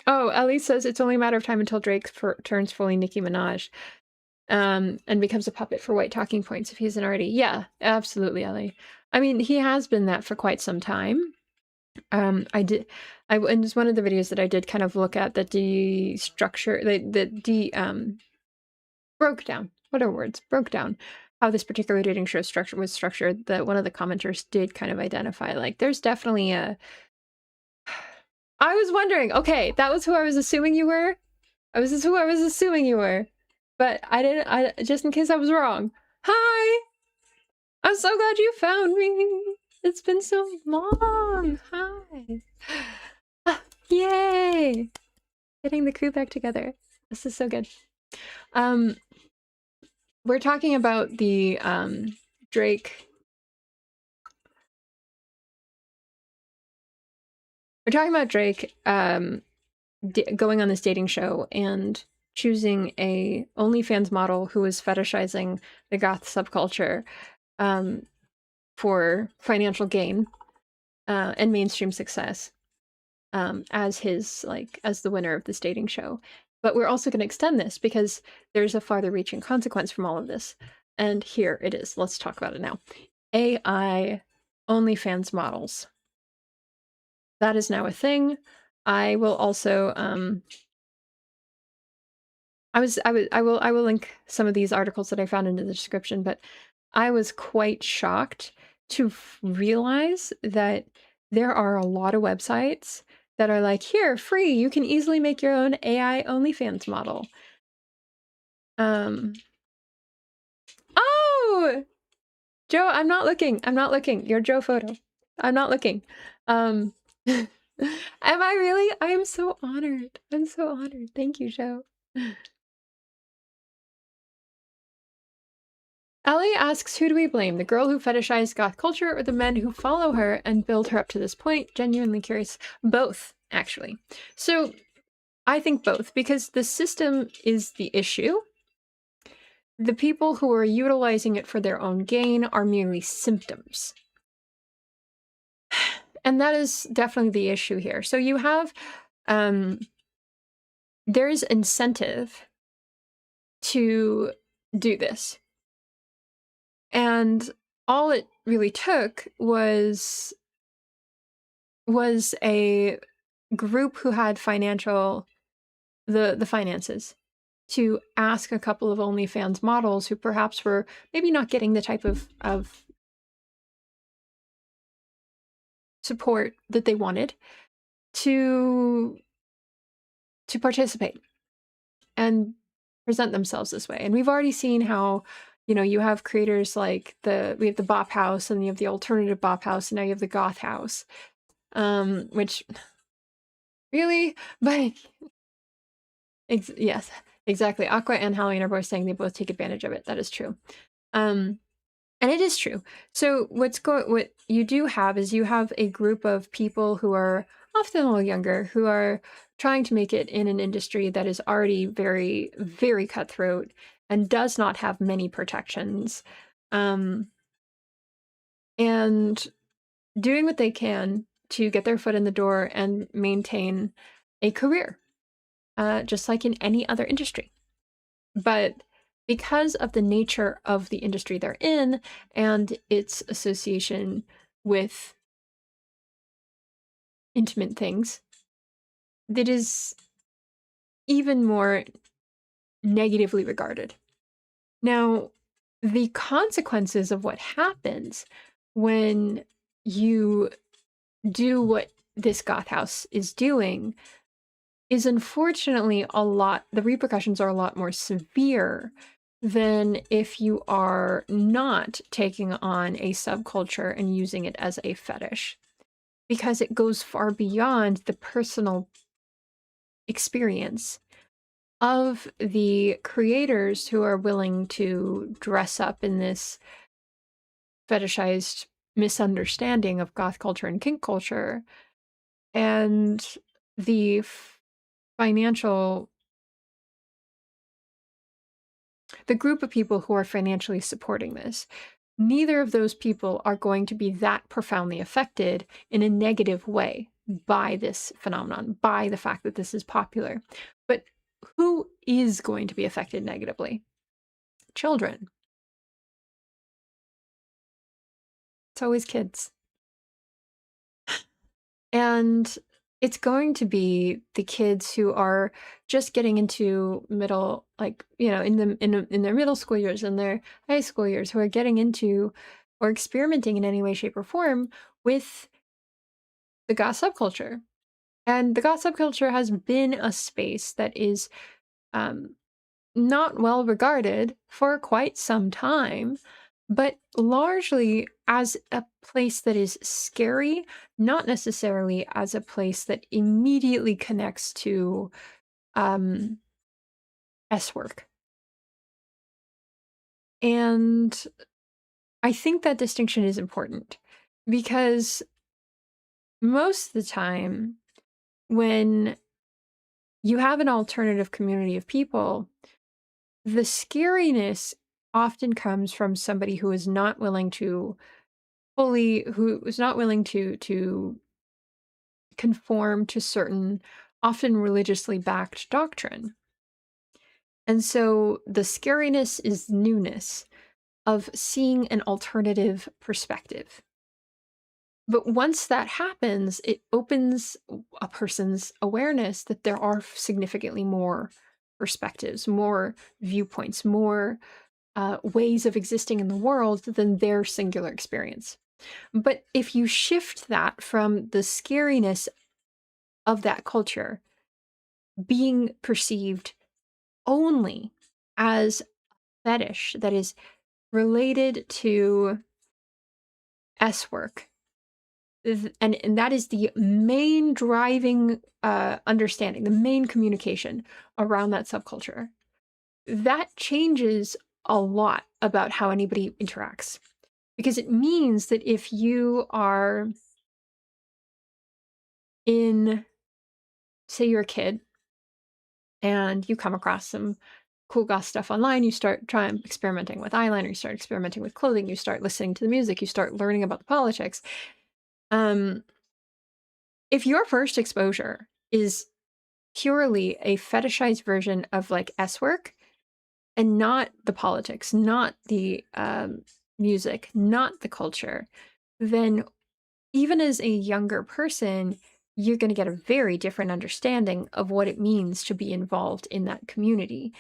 Oh, Ellie says it's only a matter of time until Drake turns fully Nicki Minaj, and becomes a puppet for white talking points if he isn't already. Yeah, absolutely, Ellie. I mean, he has been that for quite some time. And it's one of the videos that I did kind of look at broke down. What are words? Broke down how this particular dating show was structured. That one of the commenters did kind of identify, like, there's definitely a. I was wondering. Okay, that was who I was assuming you were. This is who I was assuming you were, but I didn't. Just in case I was wrong. Hi. I'm so glad you found me. It's been so long. Hi. Yay! Getting the crew back together. This is so good. We're talking about the Drake. We're talking about Drake going on this dating show and choosing a OnlyFans model who is fetishizing the goth subculture for financial gain and mainstream success as the winner of this dating show. But we're also going to extend this because there's a farther reaching consequence from all of this. And here it is. Let's talk about it now. AI OnlyFans models. That is now a thing. I will also I will link some of these articles that I found into the description, but I was quite shocked to realize that there are a lot of websites that are like, here, free, you can easily make your own AI OnlyFans model. Oh! Joe, I'm not looking. I'm not looking. Your Joe photo. I'm not looking. Am I really? I am so honored. I'm so honored. Thank you, Joe. Ellie asks, who do we blame? The girl who fetishized goth culture or the men who follow her and build her up to this point? Genuinely curious. Both, actually. So I think both, because the system is the issue. The people who are utilizing it for their own gain are merely symptoms. And that is definitely the issue here. So you have, there's incentive to do this. And all it really took was a group who had the finances to ask a couple of OnlyFans models who perhaps were maybe not getting the type of support that they wanted to participate and present themselves this way. And we've already seen how, you know, you have creators like we have the Bop House and you have the alternative Bop House, and now you have the Goth House, which really, but yes, exactly. Aqua and Halloween are both saying they both take advantage of it. That is true. And it is true. So what you do have is you have a group of people who are often a little younger, who are trying to make it in an industry that is already very, very cutthroat and does not have many protections. And doing what they can to get their foot in the door and maintain a career, just like in any other industry. But because of the nature of the industry they're in and its association with intimate things, that is even more negatively regarded. Now, the consequences of what happens when you do what this Goth House is doing is unfortunately the repercussions are a lot more severe than if you are not taking on a subculture and using it as a fetish, because it goes far beyond the personal experience of the creators who are willing to dress up in this fetishized misunderstanding of goth culture and kink culture, and the group of people who are financially supporting this. Neither of those people are going to be that profoundly affected in a negative way by this phenomenon, by the fact that this is popular. But who is going to be affected negatively? Children. It's always kids. And it's going to be the kids who are just getting into middle, like, you know, in their middle school years and their high school years, who are getting into or experimenting in any way, shape, or form with the goth subculture. And the goth subculture has been a space that is not well regarded for quite some time. but largely as a place that is scary, not necessarily as a place that immediately connects to um, S work. And I think that distinction is important because most of the time, when you have an alternative community of people, the scariness often comes from somebody who is not willing to who is not willing to conform to certain, often religiously backed doctrine. And so the scariness is newness of seeing an alternative perspective. But once that happens, it opens a person's awareness that there are significantly more perspectives, more viewpoints, more ways of existing in the world than their singular experience. But if you shift that from the scariness of that culture being perceived only as fetish that is related to S work, and that is the main driving understanding, the main communication around that subculture, that changes a lot about how anybody interacts. Because it means that if you are in, say you're a kid and you come across some cool goth stuff online, you start trying experimenting with eyeliner, you start experimenting with clothing, you start listening to the music, you start learning about the politics. Um, if your first exposure is purely a fetishized version of like S work and not the politics, not the music, not the culture, then even as a younger person, you're going to get a very different understanding of what it means to be involved in that community.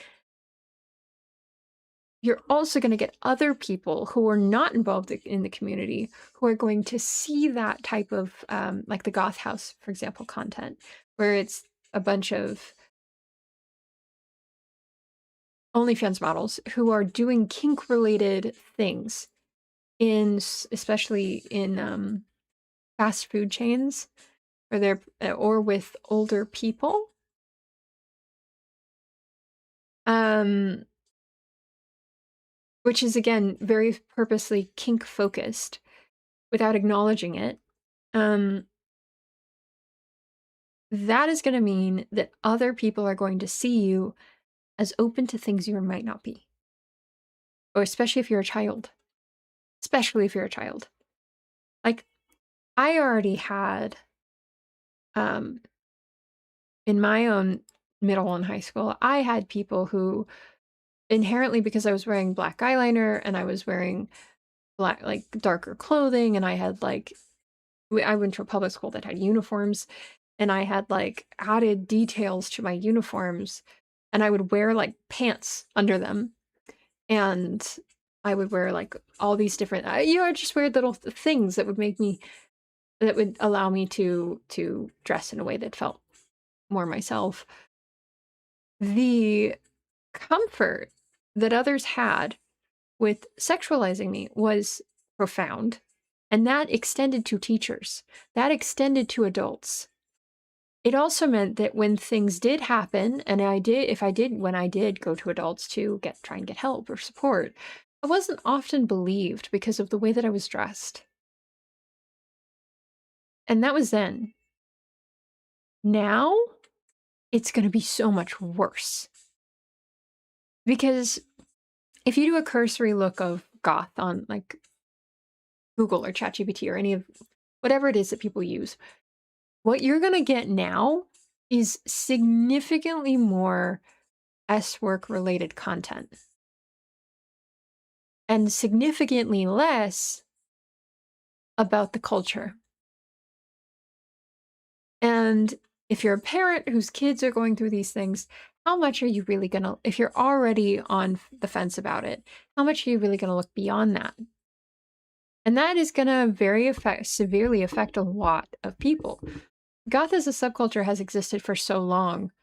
You're also going to get other people who are not involved in the community who are going to see that type of, like the Goth House, for example, content, where it's a bunch of OnlyFans models who are doing kink-related things especially in fast food chains, or with older people. Um, which is again very purposely kink focused without acknowledging it. That is going to mean that other people are going to see you as open to things you might not be. Or especially if you're a child. Especially if you're a child. Like, I already had, um, in my own middle and high school, I had people who inherently, because I was wearing black eyeliner and I was wearing black, like darker clothing, and I had like, I went to a public school that had uniforms, and I had like added details to my uniforms, and I would wear like pants under them, and I would wear like all these different, just weird little things that would allow me to dress in a way that felt more myself. The comfort that others had with sexualizing me was profound, and that extended to teachers. That extended to adults. It also meant that when things did happen, and when I did go to adults to try and get help or support, I wasn't often believed because of the way that I was dressed. And that was then. Now, it's going to be so much worse. Because if you do a cursory look of goth on like Google or ChatGPT or any of whatever it is that people use, what you're going to get now is significantly more S work related content and significantly less about the culture. And if you're a parent whose kids are going through these things, how much are you really going to, if you're already on the fence about it, how much are you really going to look beyond that? And that is going to severely affect a lot of people. Goth as a subculture has existed for so long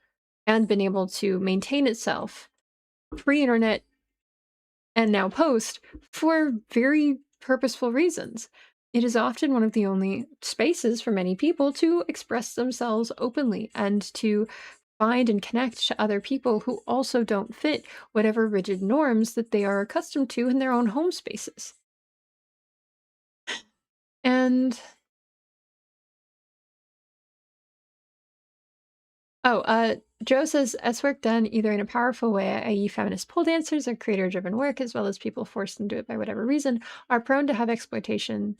and been able to maintain itself pre-internet and now post for very purposeful reasons. It is often one of the only spaces for many people to express themselves openly and to find and connect to other people who also don't fit whatever rigid norms that they are accustomed to in their own home spaces. And oh, Joe says S work done either in a powerful way, i.e., feminist pole dancers or creator driven work, as well as people forced into it by whatever reason, are prone to have exploitation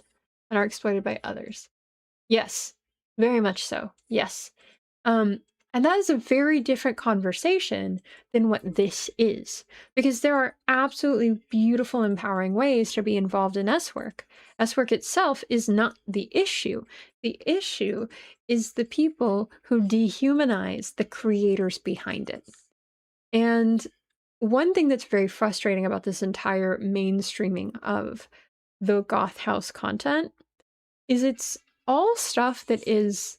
and are exploited by others. Yes, very much so. Yes. Um, and that is a very different conversation than what this is, because there are absolutely beautiful, empowering ways to be involved in S work. S work itself is not the issue. The issue is the people who dehumanize the creators behind it. And one thing that's very frustrating about this entire mainstreaming of the Goth House content is it's all stuff that is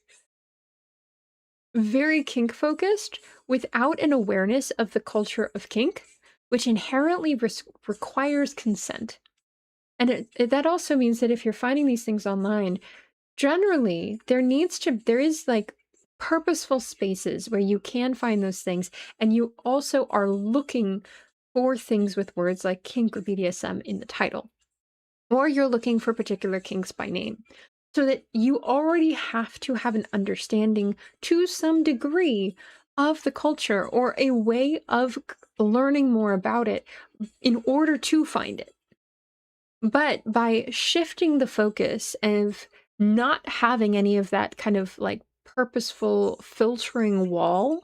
very kink focused without an awareness of the culture of kink, which inherently requires consent. And that also means that if you're finding these things online, generally there is like purposeful spaces where you can find those things, and you also are looking for things with words like kink or BDSM in the title, or you're looking for particular kinks by name, so that you already have to have an understanding to some degree of the culture or a way of learning more about it in order to find it. But by shifting the focus of not having any of that kind of like purposeful filtering wall,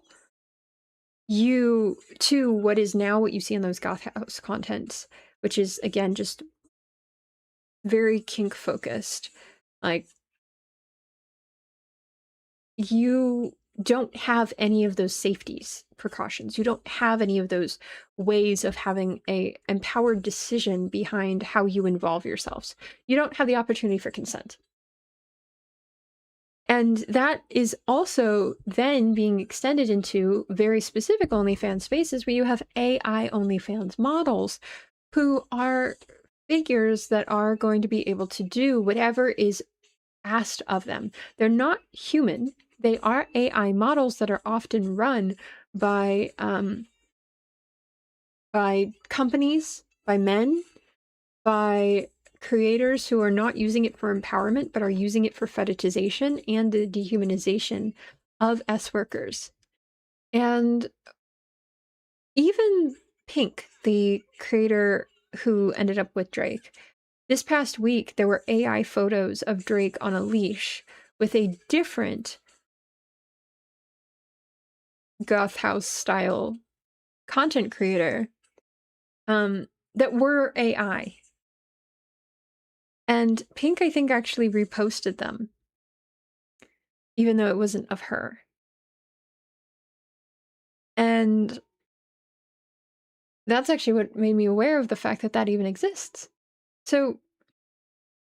you to what is now what you see in those Goth House contents, which is again just very kink focused. Like, you don't have any of those safeties precautions. You don't have any of those ways of having a empowered decision behind how you involve yourselves. You don't have the opportunity for consent. And that is also then being extended into very specific OnlyFans spaces where you have AI OnlyFans models who are figures that are going to be able to do whatever is asked of them. They're not human. They are AI models that are often run by companies, by men, by creators who are not using it for empowerment, but are using it for fetishization and the dehumanization of S workers. And even Pink, the creator who ended up with Drake, this past week there were AI photos of Drake on a leash with a different Goth House style content creator that were AI. And Pink, I think, actually reposted them, even though it wasn't of her. And that's actually what made me aware of the fact that that even exists. So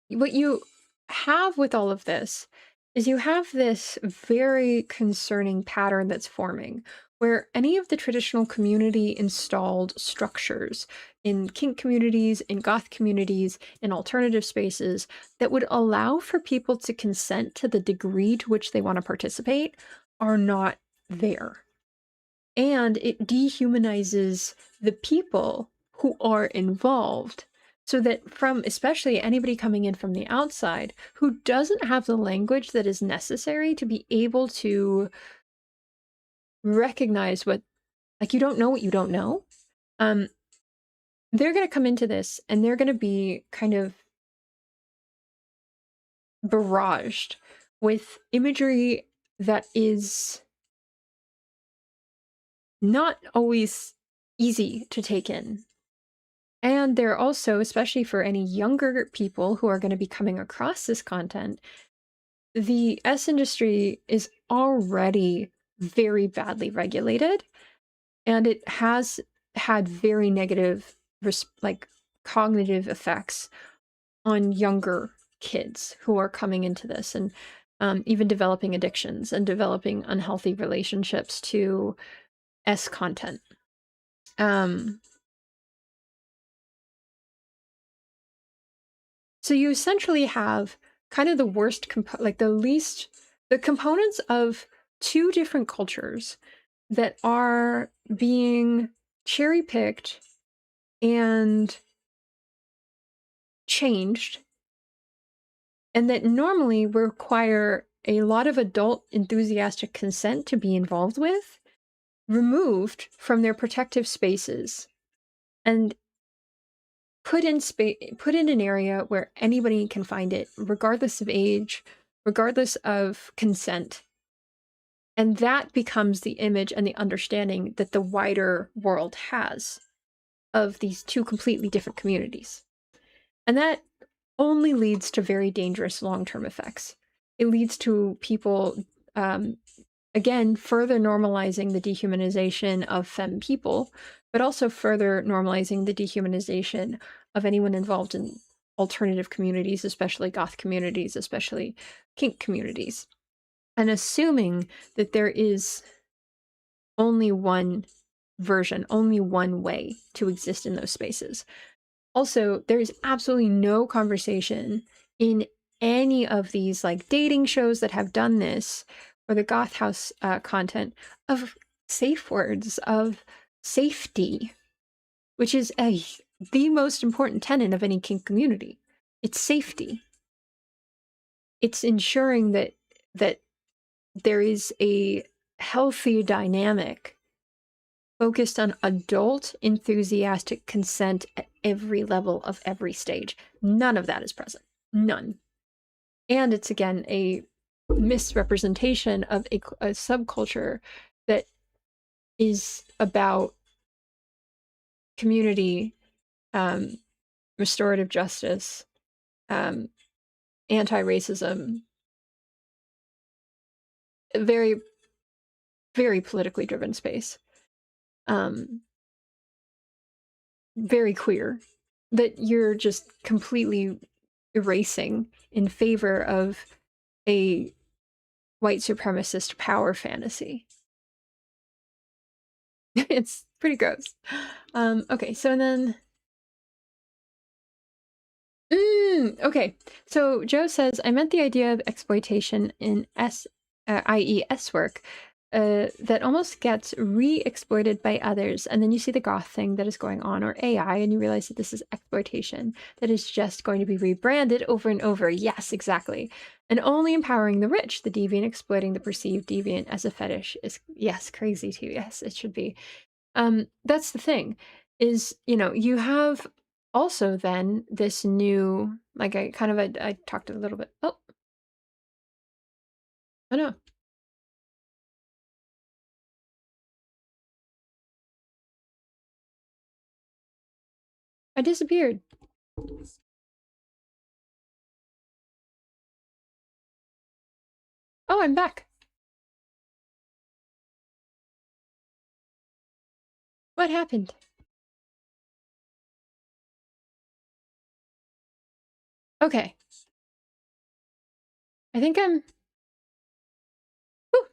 what you have with all of this is you have this very concerning pattern that's forming where any of the traditional community installed structures in kink communities, in goth communities, in alternative spaces that would allow for people to consent to the degree to which they want to participate are not there. And it dehumanizes the people who are involved, so that from especially anybody coming in from the outside who doesn't have the language that is necessary to be able to recognize what, like, you don't know what you don't know, um they're going to come into this and they're going to be kind of barraged with imagery that is not always easy to take in. And they're also, especially for any younger people who are going to be coming across this content, the S industry is already very badly regulated, and it has had very negative, like, cognitive effects on younger kids who are coming into this, and even developing addictions and developing unhealthy relationships to S content. So you essentially have kind of the worst, the components of two different cultures that are being cherry picked and changed, and that normally require a lot of adult enthusiastic consent to be involved with, removed from their protective spaces and put in an area where anybody can find it, regardless of age, regardless of consent. And that becomes the image and the understanding that the wider world has of these two completely different communities. And that only leads to very dangerous long-term effects. It leads to people, again, further normalizing the dehumanization of femme people, but also further normalizing the dehumanization of anyone involved in alternative communities, especially goth communities, especially kink communities, and assuming that there is only one version, only one way to exist in those spaces. Also, there is absolutely no conversation in any of these like dating shows that have done this, or the Goth House content, of safe words, of safety, which is the most important tenet of any kink community. It's safety. It's ensuring that there is a healthy dynamic focused on adult enthusiastic consent at every level of every stage. None of that is present. None. And it's, again, a misrepresentation of a subculture that is about community, restorative justice, anti-racism, very, very politically driven space. Very queer, that you're just completely erasing in favor of a white supremacist power fantasy. It's pretty gross. Okay, so then... okay, so Joe says, I meant the idea of exploitation in i.e. S-work, that almost gets re-exploited by others, and then you see the goth thing that is going on, or AI, and you realize that this is exploitation that is just going to be rebranded over and over. Yes, exactly. And only empowering the rich, the deviant exploiting the perceived deviant as a fetish is, yes, crazy too. Yes, it should be. That's the thing, is, you have also then this new, like, I talked a little bit. Oh no. I disappeared. Oh, I'm back. What happened? Okay. I think I'm... Whew.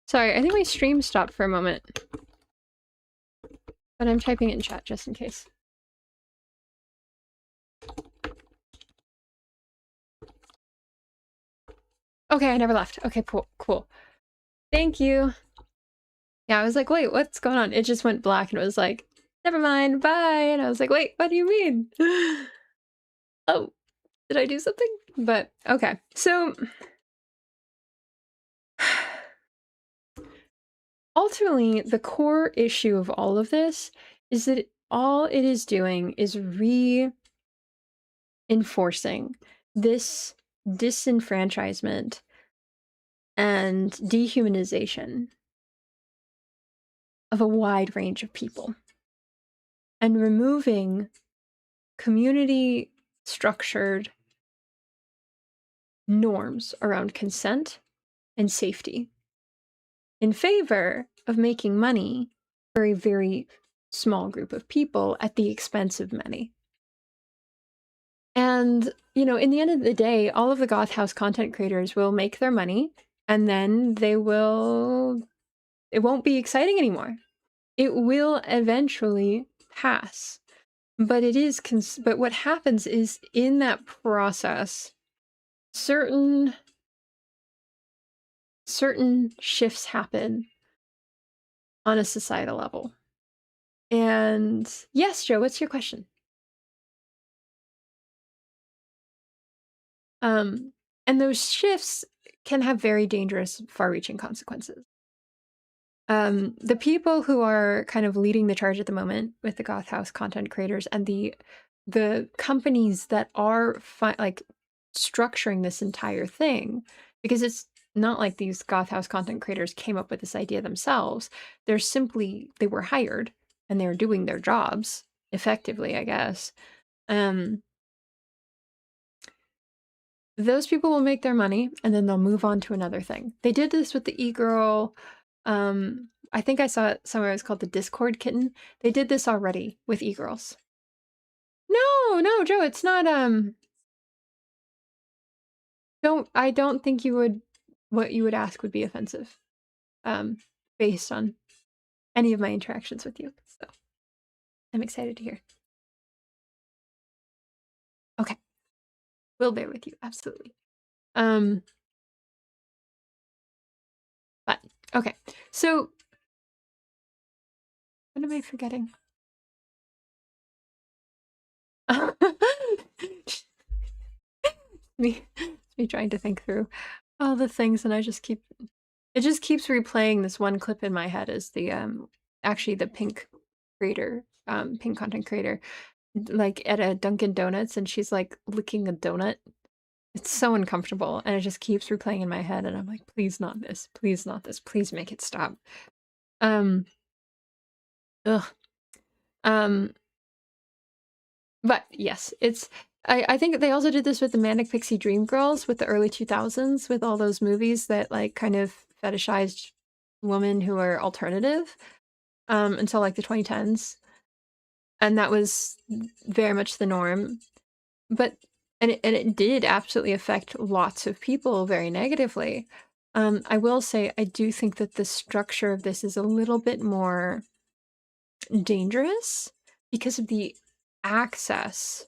Sorry, I think my stream stopped for a moment. But I'm typing it in chat just in case. Okay, I never left. Okay, cool. Thank you. Yeah, I was like, wait, what's going on? It just went black and it was like, never mind, bye. And I was like, wait, what do you mean? Oh, did I do something? But okay, so ultimately, the core issue of all of this is that all it is doing is reinforcing this disenfranchisement and dehumanization of a wide range of people, and removing community structured norms around consent and safety in favor of making money for a very small group of people at the expense of many. And, in the end of the day, all of the Goth House content creators will make their money, and then it won't be exciting anymore. It will eventually pass. But it is but what happens is in that process, certain certain shifts happen on a societal level. And yes, Joe, what's your question? Um, and those shifts can have very dangerous, far-reaching consequences. The people who are kind of leading the charge at the moment with the Goth House content creators and the companies that are like structuring this entire thing, because it's not like these Goth House content creators came up with this idea themselves. They were hired and they're doing their jobs effectively, I guess. Um, those people will make their money and then they'll move on to another thing. They did this with the e-girl. I think I saw it somewhere. It's called the Discord kitten. They did this already with e-girls. No, no, Joe, it's not. I don't think what you would ask would be offensive. Um, based on any of my interactions with you. So I'm excited to hear. Okay, we'll bear with you, absolutely. But okay, so what am I forgetting? me me trying to think through all the things, and it just keeps replaying this one clip in my head as the actually the pink creator, pink content creator, like at a Dunkin' Donuts, and she's like licking a donut. It's so uncomfortable, and it just keeps replaying in my head, and I'm like, please not this, please not this, please make it stop. Um, ugh. Um, but yes, I think they also did this with the Manic Pixie Dream Girls with the early 2000s, with all those movies that like kind of fetishized women who are alternative, until like the 2010s. And that was very much the norm. But and it did absolutely affect lots of people very negatively. I will say I do think that the structure of this is a little bit more dangerous because of the access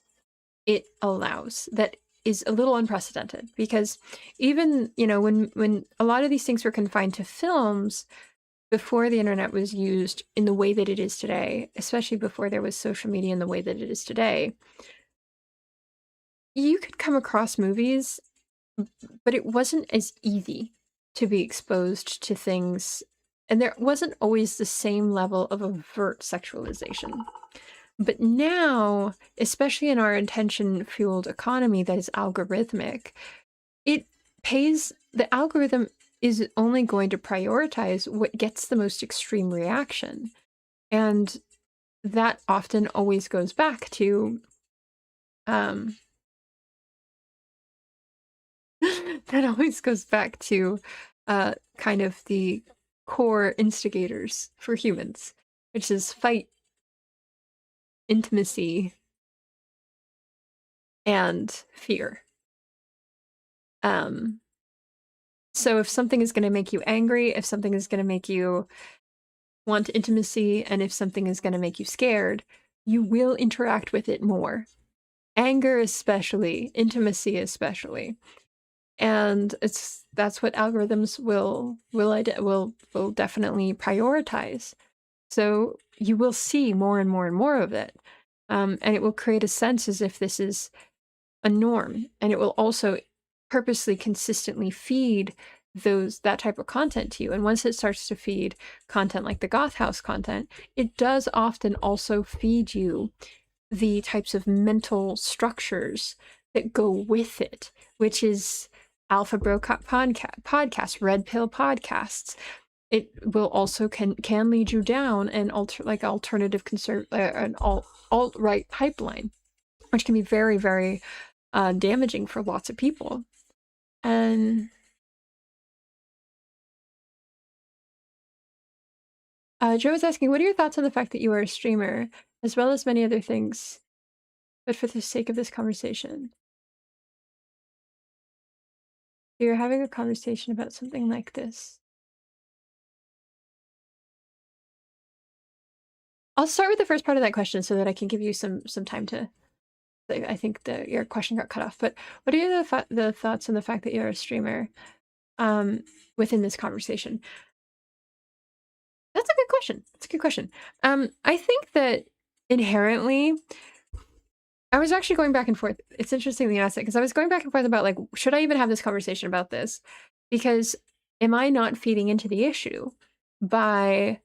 it allows that is a little unprecedented. Because even, you know, when a lot of these things were confined to films before the internet was used in the way that it is today, especially before there was social media in the way that it is today, you could come across movies, but it wasn't as easy to be exposed to things, and there wasn't always the same level of overt sexualization. But now, especially in our attention-fueled economy that is algorithmic, it the algorithm is only going to prioritize what gets the most extreme reaction. And that often always goes back to, um, that always goes back to kind of the core instigators for humans, which is fight, intimacy, and fear. Um, so if something is going to make you angry, if something is going to make you want intimacy, and if something is going to make you scared, you will interact with it more. Anger especially, intimacy especially. And that's what algorithms will definitely prioritize. So you will see more and more and more of it. And it will create a sense as if this is a norm. And it will also purposely consistently feed that type of content to you. And once it starts to feed content like the Goth House content, it does often also feed you the types of mental structures that go with it, which is alpha bro podcasts, red pill podcasts. It will also can lead you down an alternative an alt-right pipeline, which can be very, very damaging for lots of people. And Joe is asking, what are your thoughts on the fact that you are a streamer, as well as many other things, but for the sake of this conversation? You're having a conversation about something like this. I'll start with the first part of that question so that I can give you some time to. I think your question got cut off. But what are the thoughts on the fact that you're a streamer um, within this conversation? That's a good question. That's a good question. I think that inherently, I was actually going back and forth. It's interesting that you asked it because I was going back and forth about like, should I even have this conversation about this? Because am I not feeding into the issue by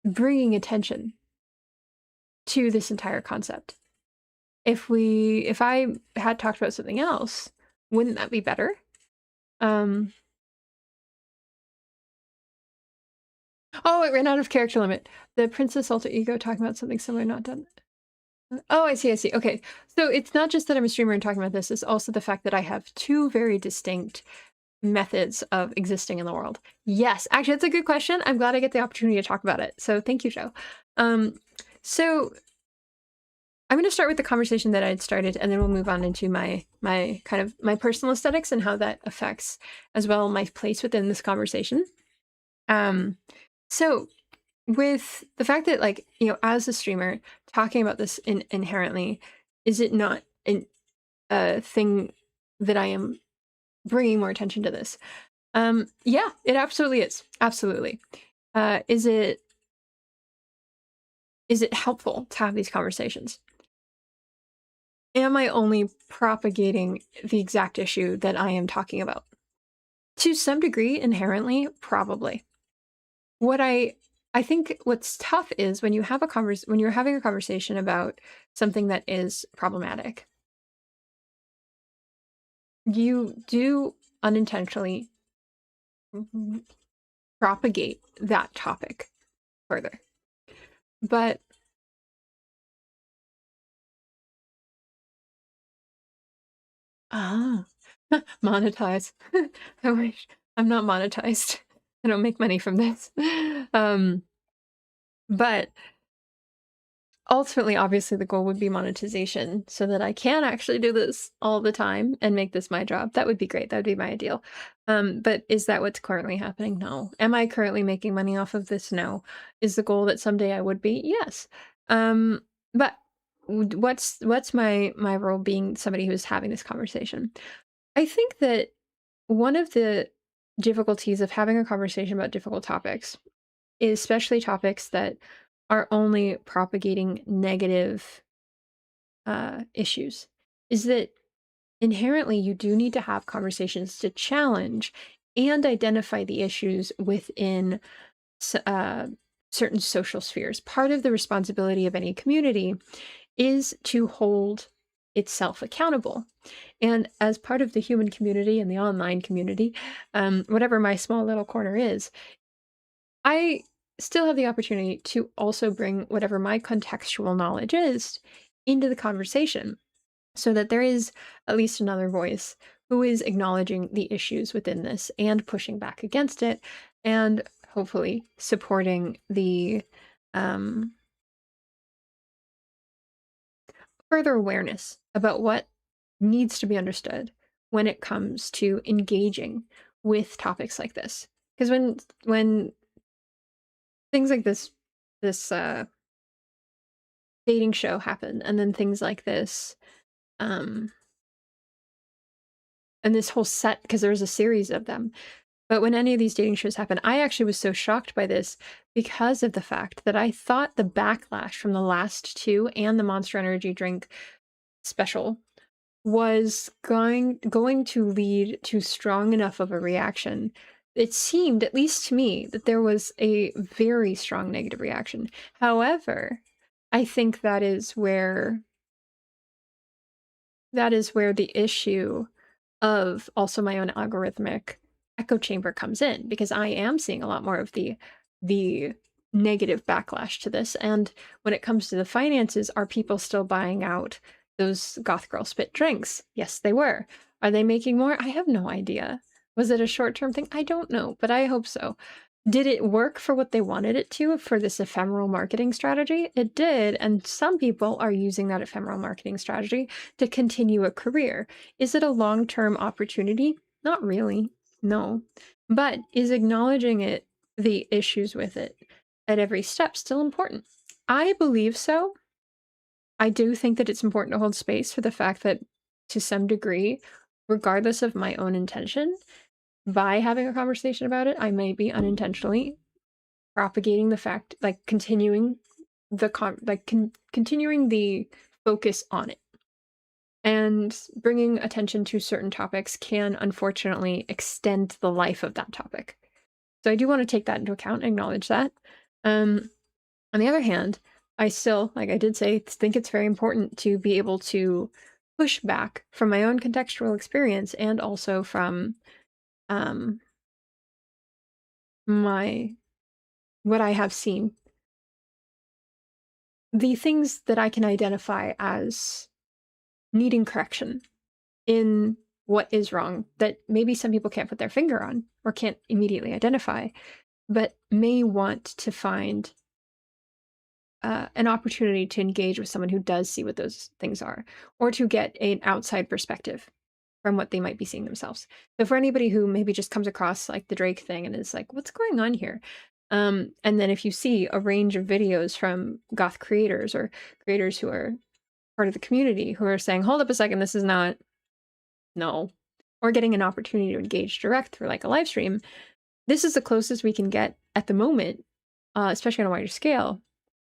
bringing attention to this entire concept? If I had talked about something else, wouldn't that be better? Um, oh, it ran out of character limit. The princess alter ego talking about something similar, not done. Oh, I see, I see. Okay. So it's not just that I'm a streamer and talking about this, it's also the fact that I have two very distinct methods of existing in the world. Yes, actually, that's a good question. I'm glad I get the opportunity to talk about it. So thank you, Joe. Um, so I'm going to start with the conversation that I had started, and then we'll move on into my kind of my personal aesthetics and how that affects as well my place within this conversation. Um, so with the fact that like as a streamer talking about this inherently, is it not a thing that I am bringing more attention to this? Yeah, it absolutely is. Absolutely. Is it helpful to have these conversations? Am I only propagating the exact issue that I am talking about? To some degree, inherently, probably. What I think what's tough is when you have when you're having a conversation about something that is problematic, you do unintentionally propagate that topic further. But ah, monetize. I wish I'm not monetized. I don't make money from this. Um, but ultimately, obviously, the goal would be monetization so that I can actually do this all the time and make this my job. That would be great. That would be my ideal. But is that what's currently happening? No. Am I currently making money off of this? No. Is the goal that someday I would be? Yes. But what's my role being somebody who's having this conversation? I think that one of the difficulties of having a conversation about difficult topics, especially topics that are only propagating negative issues, is that inherently you do need to have conversations to challenge and identify the issues within certain social spheres. Part of the responsibility of any community is to hold itself accountable. And as part of the human community and the online community, whatever my small little corner is, I still have the opportunity to also bring whatever my contextual knowledge is into the conversation so that there is at least another voice who is acknowledging the issues within this and pushing back against it and hopefully supporting the um, further awareness about what needs to be understood when it comes to engaging with topics like this. Because when things like this dating show happen, and then things like this, um, and this whole set, because there was a series of them. But when any of these dating shows happen, I actually was so shocked by this because of the fact that I thought the backlash from the last two and the Monster Energy drink special was going to lead to strong enough of a reaction. It seemed, at least to me, that there was a very strong negative reaction. However, I think that is where the issue of also my own algorithmic echo chamber comes in, because I am seeing a lot more of the negative backlash to this. And when it comes to the finances, are people still buying out those goth girl spit drinks? Yes, they were. Are they making more? I have no idea. Was it a short-term thing? I don't know, but I hope so. Did it work for what they wanted it to for this ephemeral marketing strategy? It did, and some people are using that ephemeral marketing strategy to continue a career. Is it a long-term opportunity? Not really. No. But is acknowledging the issues with it, at every step still important? I believe so. I do think that it's important to hold space for the fact that, to some degree, regardless of my own intention, by having a conversation about it, I may be unintentionally propagating the fact, like continuing the continuing the focus on it. And bringing attention to certain topics can unfortunately extend the life of that topic. So I do want to take that into account and acknowledge that. On the other hand, I still, like I did say, think it's very important to be able to push back from my own contextual experience and also from um, my what I have seen. The things that I can identify as needing correction in what is wrong that maybe some people can't put their finger on or can't immediately identify, but may want to find an opportunity to engage with someone who does see what those things are, or to get an outside perspective from what they might be seeing themselves. So for anybody who maybe just comes across like the Drake thing and is like, what's going on here? And then if you see a range of videos from goth creators or creators who are part of the community who are saying, hold up a second, this is not, no, or getting an opportunity to engage direct through like a live stream, this is the closest we can get at the moment, especially on a wider scale,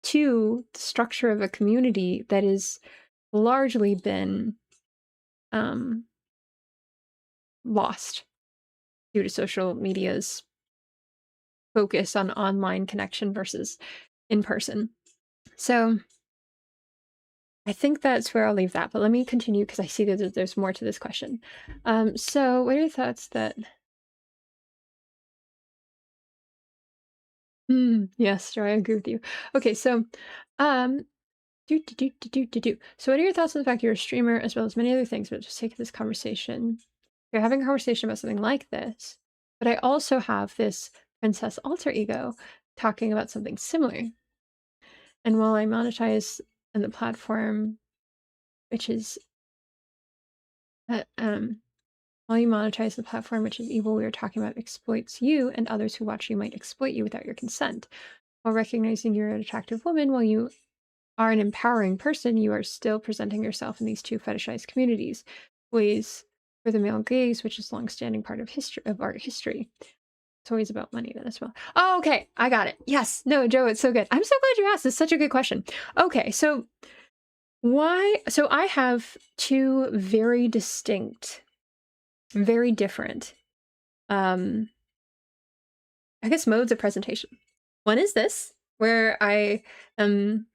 to the structure of a community that has largely been lost due to social media's focus on online connection versus in person. So I think that's where I'll leave that, but let me continue because I see that there's more to this question. So what are your thoughts that... yes, Joy, I agree with you. Okay, so um so what are your thoughts on the fact you're a streamer as well as many other things, but just take this conversation. You're having a conversation about something like this, but I also have this princess alter ego talking about something similar. And while I monetize on the platform, which is while you monetize the platform, which is evil, we are talking about exploits you and others who watch you might exploit you without your consent. While recognizing you're an attractive woman, while you are an empowering person, you are still presenting yourself in these two fetishized communities. Ways for the male gaze, which is a long-standing part of history of art history. It's always about money then as well. Oh, okay, I got it. Yes, no, Joe, it's so good. I'm so glad you asked. It's such a good question. Okay, so so I have two very distinct, very different, I guess, modes of presentation. One is this, where I am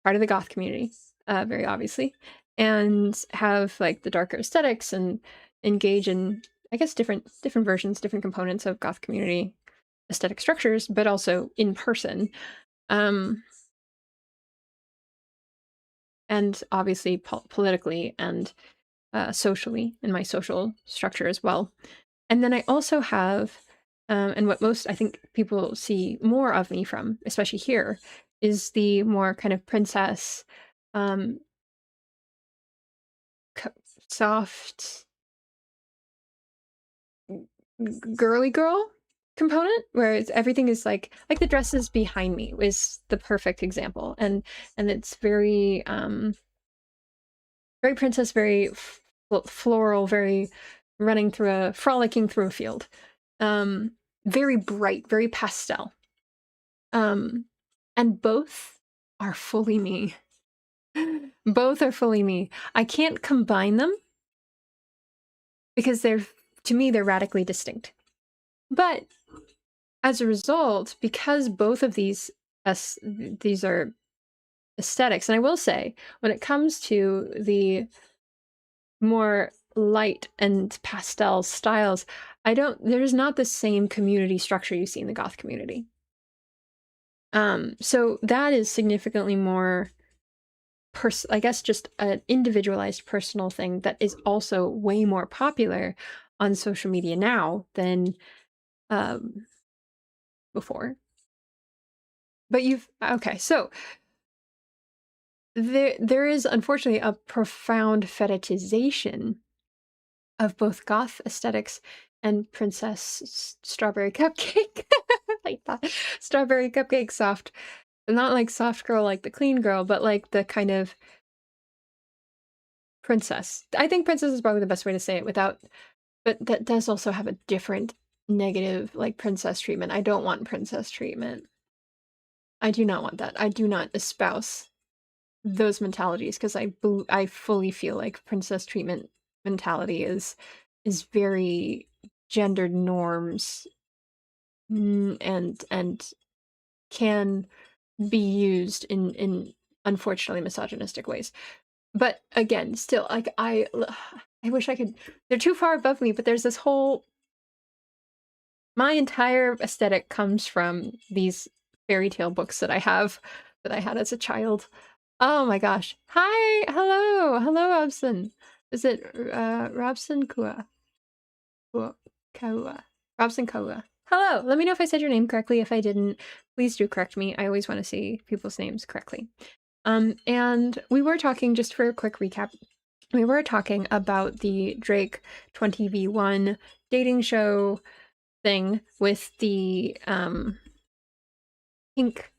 part of the goth community, very obviously, and have like the darker aesthetics and engage in, I guess, different versions, different components of goth community aesthetic structures, but also in person. And obviously politically and socially in my social structure as well. And then I also have, and what most I think people see more of me from, especially here, is the more kind of princess, um, soft, girly girl component, where everything is like the dresses behind me is the perfect example, and it's very very princess, very floral, very frolicking through a field, very bright, very pastel, and both are fully me. Both are fully me. I can't combine them because to me they're radically distinct. But as a result, because both of these are aesthetics, and I will say, when it comes to the more light and pastel styles, there's not the same community structure you see in the goth community. So that is significantly more I guess just an individualized personal thing that is also way more popular on social media now than before. But okay, so there is unfortunately a profound fetishization of both goth aesthetics and Princess Strawberry Cupcake. I Strawberry cupcake soft. Not like soft girl like the clean girl, but like the kind of princess. I think princess is probably the best way to say it without, but that does also have a different negative, like, princess treatment. I don't want princess treatment. I do not want that. I do not espouse those mentalities because I fully feel like princess treatment mentality is very gendered norms, and can be used in unfortunately misogynistic ways. But again, still, like, I wish I could. They're too far above me. But there's this whole. My entire aesthetic comes from these fairy tale books that I have that I had as a child. Oh my gosh! Hi, hello, Robson. Is it Robson Kua? Kaua. Robson Kaua. Hello. Let me know if I said your name correctly. If I didn't, please do correct me. I always want to say people's names correctly. And we were talking, just for a quick recap, we were talking about the Drake 20v1 dating show thing with the pink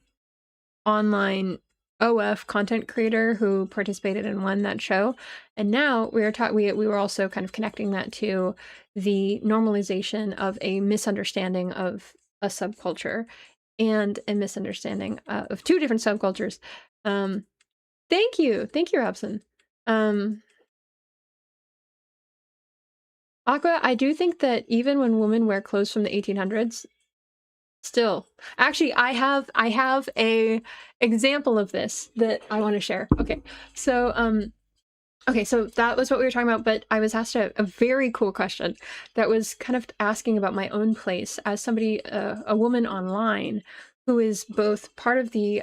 online OF content creator who participated and won that show. And now we were also kind of connecting that to the normalization of a misunderstanding of a subculture and a misunderstanding of two different subcultures. Thank you, Robson. Aqua, I do think that even when women wear clothes from the 1800s, still, actually, I have a example of this that I want to share. Okay, so so that was what we were talking about, but I was asked a very cool question that was kind of asking about my own place as somebody, a woman online, who is both part of the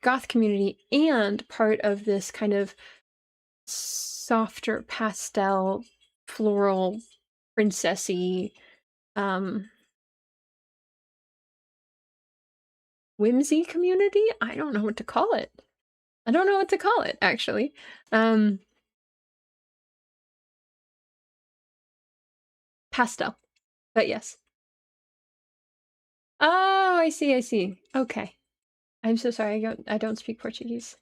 goth community and part of this kind of softer pastel, floral, princessy, whimsy community. I don't know what to call it. Actually. Pastel, but yes. Oh, I see. Okay. I'm so sorry. I don't speak Portuguese.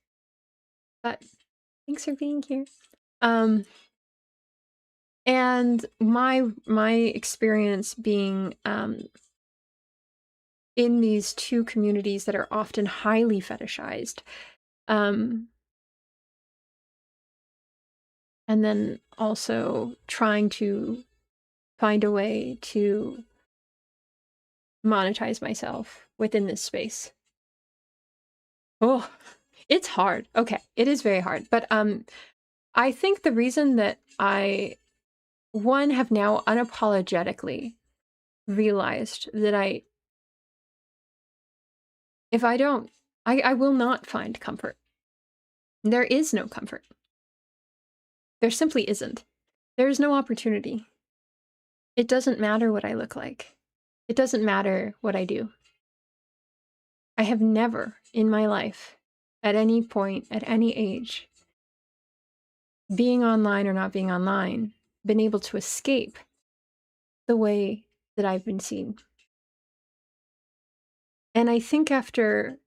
But thanks for being here. And my experience being in these two communities that are often highly fetishized, and then also trying to find a way to monetize myself within this space. Oh, it's hard. Okay, it is very hard. But I think the reason that I, one, have now unapologetically realized that if I don't, I will not find comfort. There is no comfort. There simply isn't. There is no opportunity. It doesn't matter what I look like. It doesn't matter what I do. I have never in my life, at any point, at any age, being online or not being online, been able to escape the way that I've been seen. And I think after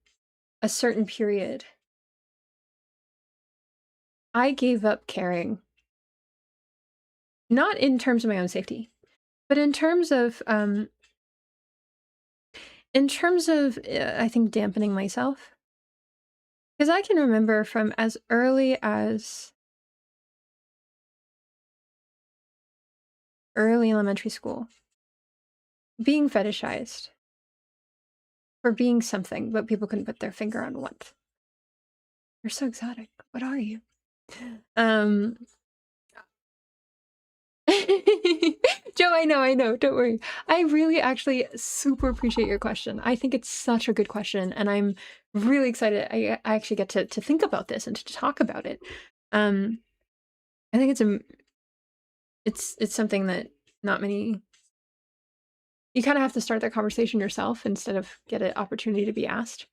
a certain period, I gave up caring. Not in terms of my own safety, but in terms of I think dampening myself. Because I can remember from as early as early elementary school being fetishized for being something, but people couldn't put their finger on what. You're so exotic. What are you? Joe, I know. Don't worry. I really actually super appreciate your question. I think it's such a good question, and I'm really excited. I actually get to think about this and to talk about it. I think it's something that not many. You kind of have to start that conversation yourself instead of get an opportunity to be asked.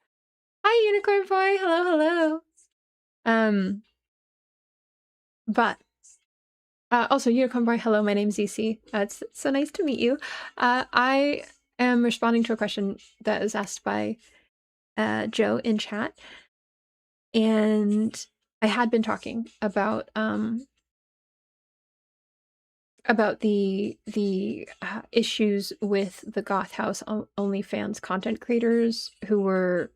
Hi, Unicorn Boy. Hello. But also, Unicorn Boy, hello, my name's ZC. It's so nice to meet you. am responding to a question that was asked by Joe in chat, and I had been talking about the issues with the Goth House OnlyFans content creators who were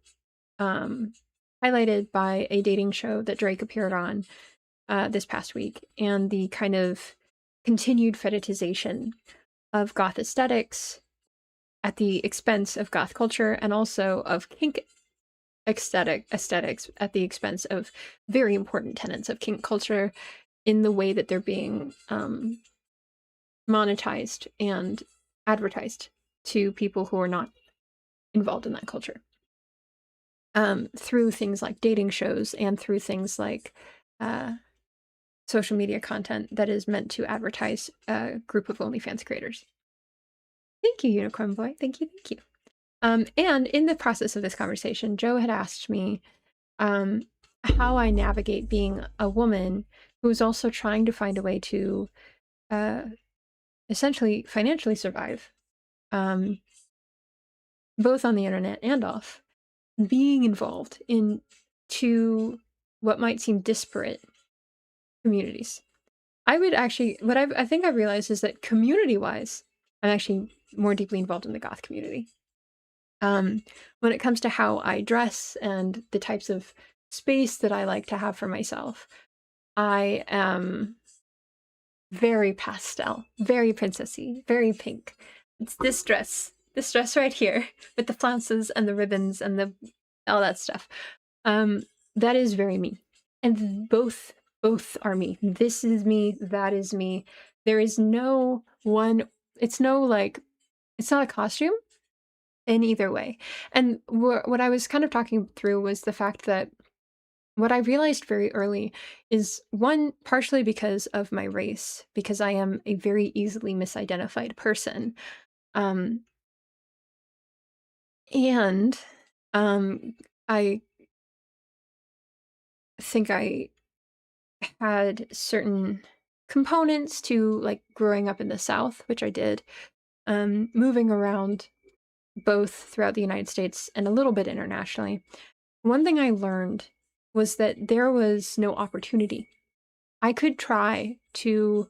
highlighted by a dating show that Drake appeared on this past week, and the kind of continued fetishization of goth aesthetics at the expense of goth culture, and also of kink aesthetics at the expense of very important tenets of kink culture in the way that they're being monetized and advertised to people who are not involved in that culture, through things like dating shows and through things like social media content that is meant to advertise a group of OnlyFans creators. Thank you, Unicorn Boy. Thank you, thank you. And in the process of this conversation, Joe had asked me how I navigate being a woman who is also trying to find a way to essentially financially survive, both on the internet and off, being involved in two what might seem disparate communities. I would actually, I think I realized is that community-wise, I'm actually more deeply involved in the goth community. When it comes to how I dress and the types of space that I like to have for myself, I am very pastel, very princessy, very pink. It's this dress right here with the flounces and the ribbons and all that stuff. That is very me, and both are me. This is me. That is me. There is no one. It's not a costume in either way. And what I was kind of talking through was the fact that what I realized very early is, one, partially because of my race, because I am a very easily misidentified person. And I think I had certain components to like growing up in the South, which I did, moving around both throughout the United States and a little bit internationally. One thing I learned was that there was no opportunity. I could try to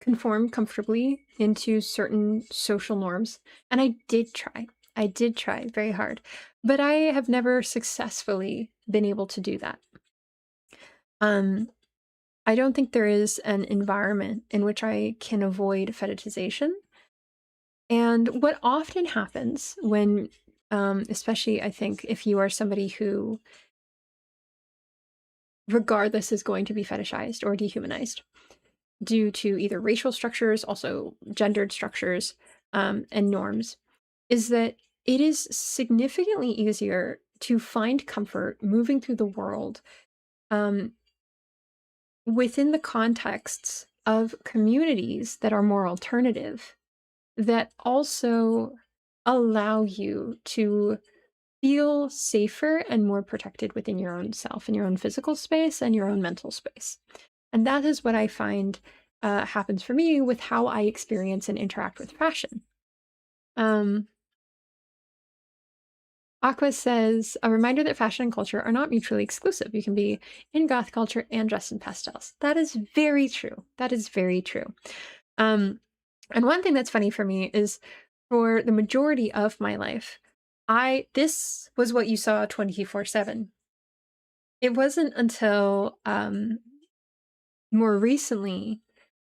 conform comfortably into certain social norms, and I did try. I did try very hard, but I have never successfully been able to do that. I don't think there is an environment in which I can avoid fetishization. And what often happens when, especially I think if you are somebody who, regardless, is going to be fetishized or dehumanized due to either racial structures, also gendered structures, and norms, is that it is significantly easier to find comfort moving through the world within the contexts of communities that are more alternative, that also allow you to feel safer and more protected within your own self and your own physical space and your own mental space. And that is what I find happens for me with how I experience and interact with fashion. Aqua says, a reminder that fashion and culture are not mutually exclusive. You can be in goth culture and dress in pastels. That is very true. That is very true. And one thing that's funny for me is, for the majority of my life, this was what you saw 24/7. It wasn't until more recently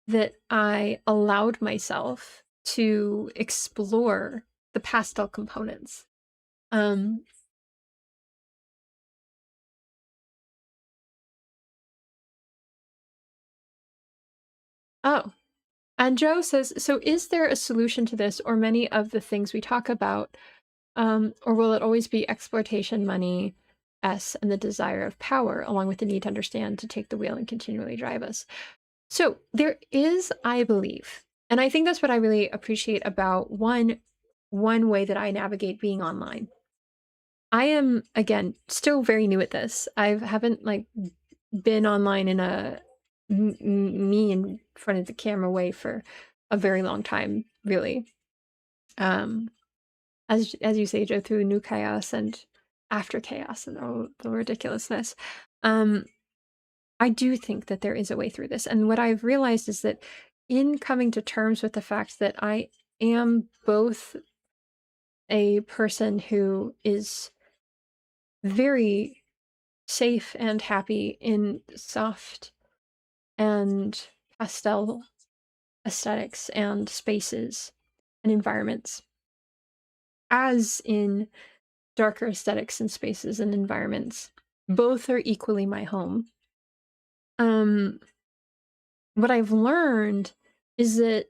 that I allowed myself to explore the pastel components. Oh, and Joe says, so is there a solution to this or many of the things we talk about, or will it always be exploitation, money, and the desire of power, along with the need to understand to take the wheel and continually drive us? So there is, I believe, and I think that's what I really appreciate about one way that I navigate being online. I am, again, still very new at this. I haven't like been online in a me in front of the camera way for a very long time, really. Um, as you say, Joe, through new chaos and after chaos and all the ridiculousness. Um, I do think that there is a way through this. And what I've realized is that in coming to terms with the fact that I am both a person who is very safe and happy in soft and pastel aesthetics and spaces and environments, as in darker aesthetics and spaces and environments. Both are equally my home. Um, what I've learned is that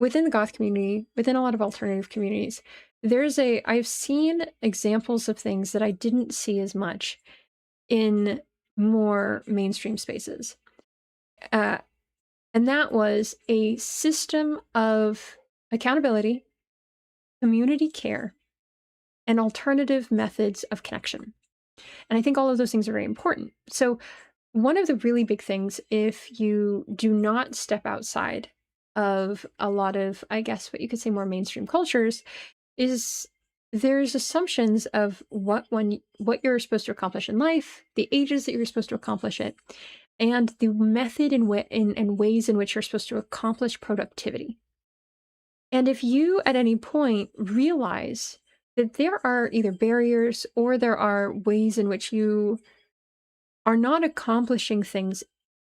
within the goth community, within a lot of alternative communities, I've seen examples of things that I didn't see as much in more mainstream spaces. Uh, and that was a system of accountability, community care, and alternative methods of connection. And I think all of those things are very important. So, one of the really big things, if you do not step outside of a lot of, I guess, what you could say more mainstream cultures, is there's assumptions of what you're supposed to accomplish in life, the ages that you're supposed to accomplish it, and the method and ways in which you're supposed to accomplish productivity. And if you at any point realize that there are either barriers or there are ways in which you are not accomplishing things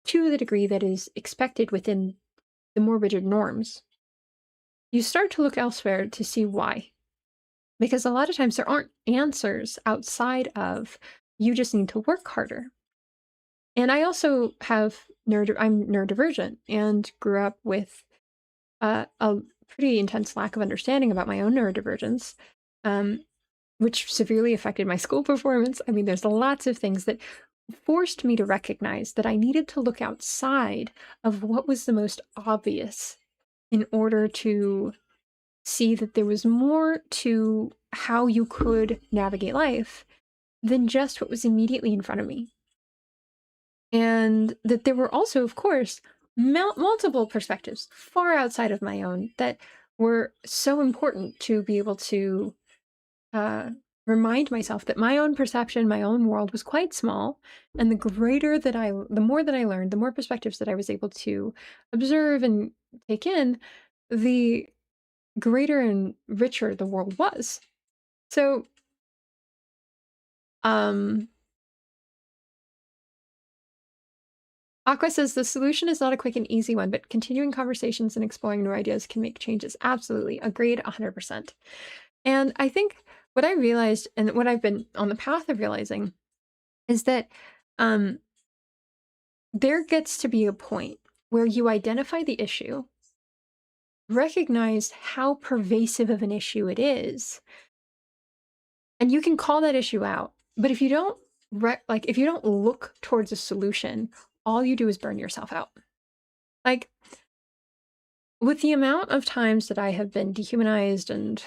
to the degree that is expected within the more rigid norms, you start to look elsewhere to see why. Because a lot of times there aren't answers outside of you just need to work harder. And I also I'm neurodivergent and grew up with a pretty intense lack of understanding about my own neurodivergence, um, which severely affected my school performance. I mean, there's lots of things that forced me to recognize that I needed to look outside of what was the most obvious in order to see that there was more to how you could navigate life than just what was immediately in front of me. And that there were also, of course, multiple perspectives far outside of my own that were so important to be able to uh, remind myself that my own perception, my own world was quite small. And the more that I learned, the more perspectives that I was able to observe and take in, the greater and richer the world was. So, um, Aqua says the solution is not a quick and easy one, but continuing conversations and exploring new ideas can make changes. Absolutely. Agreed 100%. And I think what I realized and what I've been on the path of realizing is that um, there gets to be a point where you identify the issue, recognize how pervasive of an issue it is, and you can call that issue out. But if you don't if you don't look towards a solution, all you do is burn yourself out. Like, with the amount of times that I have been dehumanized and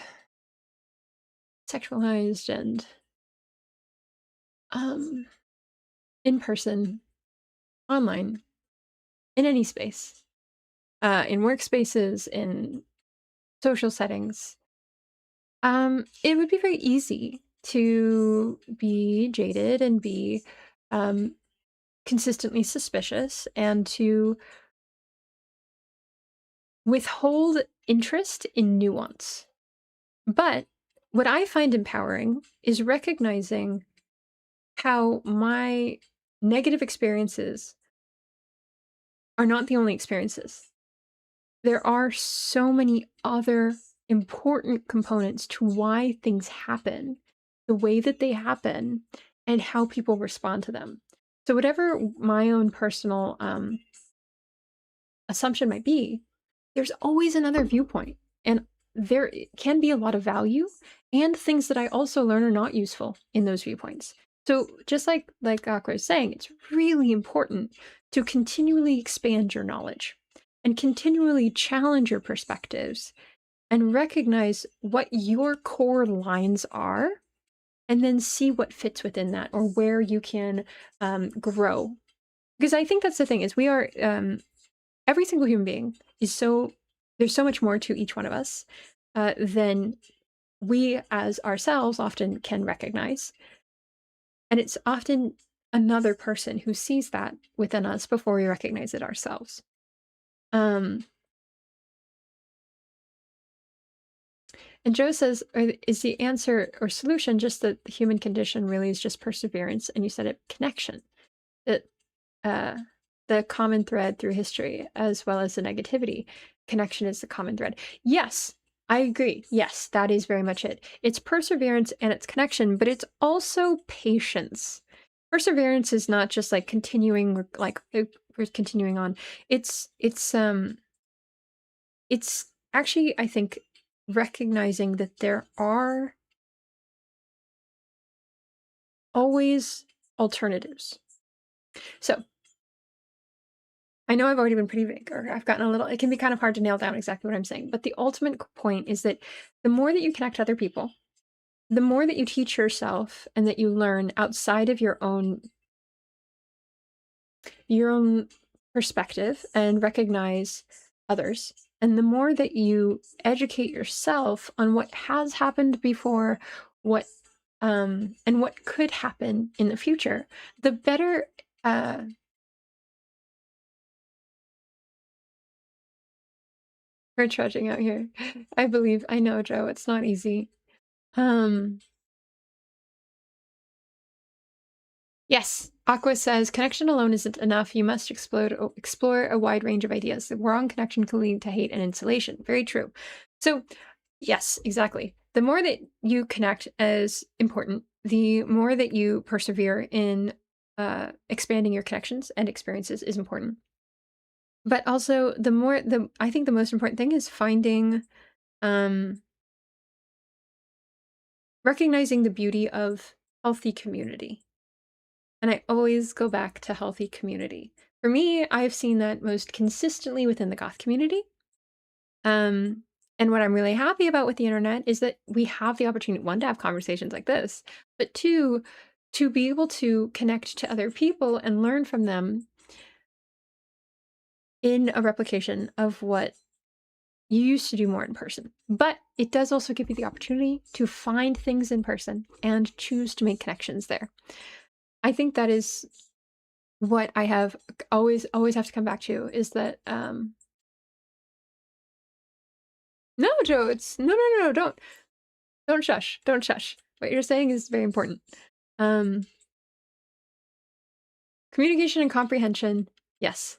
sexualized and um in person, online, in any space, in workspaces, in social settings, it would be very easy to be jaded and be um, consistently suspicious and to withhold interest in nuance. But what I find empowering is recognizing how my negative experiences are not the only experiences. There are so many other important components to why things happen, the way that they happen, and how people respond to them. So, whatever my own personal assumption might be, there's always another viewpoint. And there can be a lot of value and things that I also learn are not useful in those viewpoints. So just like Akra is saying, it's really important to continually expand your knowledge and continually challenge your perspectives and recognize what your core lines are and then see what fits within that or where you can grow. Because I think that's the thing is we are every single human being is so there's so much more to each one of us than we as ourselves often can recognize. And it's often another person who sees that within us before we recognize it ourselves. Um, and Joe says, is the answer or solution just that the human condition really is just perseverance? And you said it, connection. That uh, the common thread through history, as well as the negativity. Connection is the common thread. Yes, I agree. Yes, that is very much it. It's perseverance and it's connection, but it's also patience. Perseverance is not just like continuing, like we're continuing on. It's actually, I think, recognizing that there are always alternatives. So I know I've already been pretty vague, or I've gotten a little, it can be kind of hard to nail down exactly what I'm saying, but the ultimate point is that the more that you connect to other people, the more that you teach yourself and that you learn outside of your own perspective and recognize others, and the more that you educate yourself on what has happened before, what and what could happen in the future, the better we're trudging out here. I believe, I know, Joe, it's not easy. Um, yes, Aqua says connection alone isn't enough. You must explore a wide range of ideas. The wrong connection can lead to hate and insulation. Very true. So, yes, exactly. The more that you connect is important. The more that you persevere in expanding your connections and experiences is important. But also, I think the most important thing is finding, um, recognizing the beauty of healthy community. And I always go back to healthy community. For me, I've seen that most consistently within the goth community. Um, and what I'm really happy about with the internet is that we have the opportunity, one, to have conversations like this, but two, to be able to connect to other people and learn from them in a replication of what you used to do more in person. But it does also give you the opportunity to find things in person and choose to make connections there. I think that is what I have always have to come back to, is that no, Joe, it's no, don't shush. Don't shush. What you're saying is very important. Um Communication and comprehension, yes.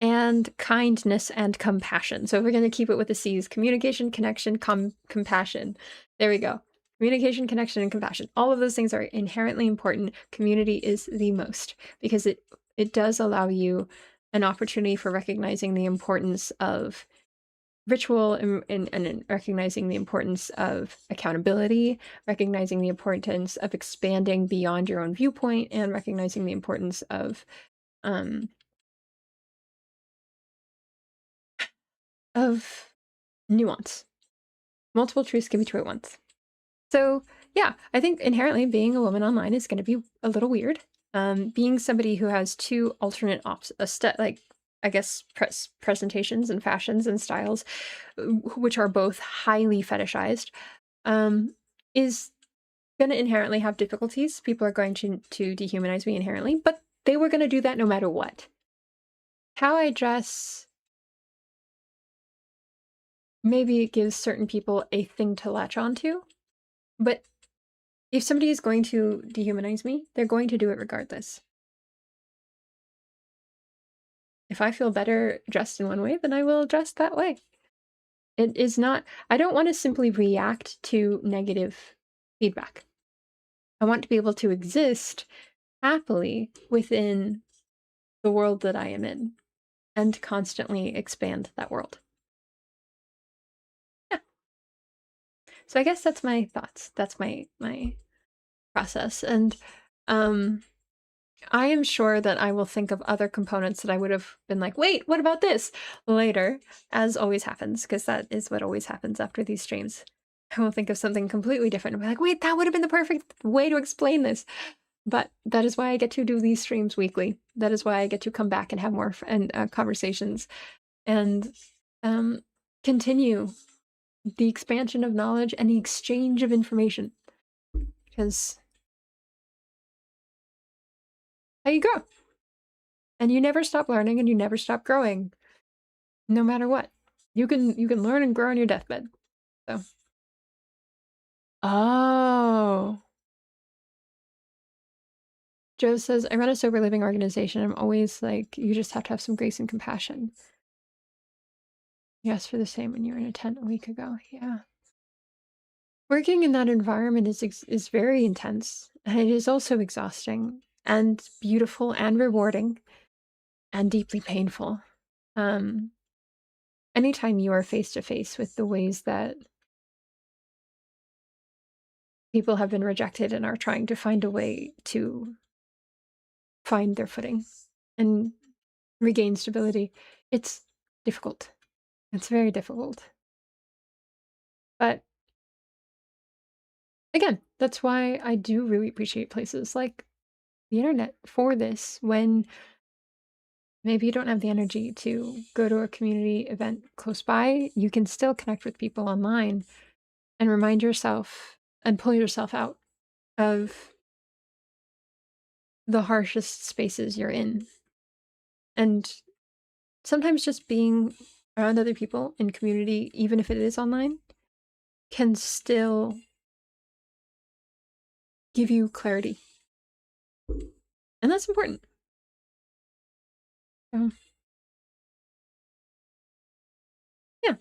And kindness and compassion. So if we're going to keep it with the C's, communication, connection, compassion. There we go. Communication, connection, and compassion. All of those things are inherently important. Community is the most, because it does allow you an opportunity for recognizing the importance of ritual and recognizing the importance of accountability, recognizing the importance of expanding beyond your own viewpoint, and recognizing the importance um, of nuance. Multiple truths can be true at once. So yeah, I think inherently being a woman online is going to be a little weird. Being somebody who has two alternate like, I guess, presentations and fashions and styles, which are both highly fetishized, is going to inherently have difficulties. People are going to dehumanize me inherently, but they were going to do that no matter what. How I dress, maybe it gives certain people a thing to latch onto, but if somebody is going to dehumanize me, they're going to do it regardless. If I feel better dressed in one way, then I will dress that way. It is not, I don't want to simply react to negative feedback. I want to be able to exist happily within the world that I am in and constantly expand that world. Yeah. So I guess that's my thoughts. That's my process. And I am sure that I will think of other components that I would have been like, wait, what about this later, as always happens, because that is what always happens after these streams. I will think of something completely different and be like, wait, that would have been the perfect way to explain this. But that is why I get to do these streams weekly. That is why I get to come back and have more conversations. And continue the expansion of knowledge and the exchange of information, because how you grow. And you never stop learning and you never stop growing, no matter what. You can learn and grow on your deathbed. So. Oh. Joe says, I run a sober living organization. I'm always like, you just have to have some grace and compassion. Yes, for the same when you were in a tent a week ago. Yeah. Working in that environment is very intense, and it is also exhausting and beautiful and rewarding and deeply painful. Anytime you are face to face with the ways that people have been rejected and are trying to find a way to find their footing and regain stability, it's difficult. It's very difficult. But again, that's why I do really appreciate places like the internet for this, when maybe you don't have the energy to go to a community event close by, you can still connect with people online and remind yourself and pull yourself out of the harshest spaces you're in. And sometimes just being around other people in community, even if it is online, can still give you clarity. And that's important. So, yeah.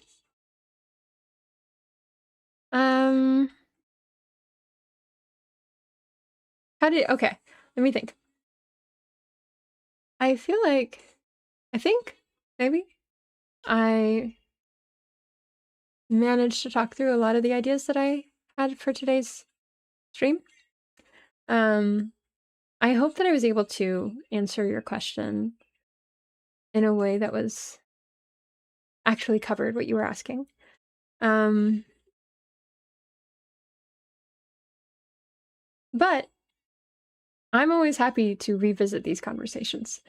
Okay, let me think. I feel like, I think, maybe, I managed to talk through a lot of the ideas that I had for today's stream. I hope that I was able to answer your question in a way that was actually covered what you were asking. But I'm always happy to revisit these conversations.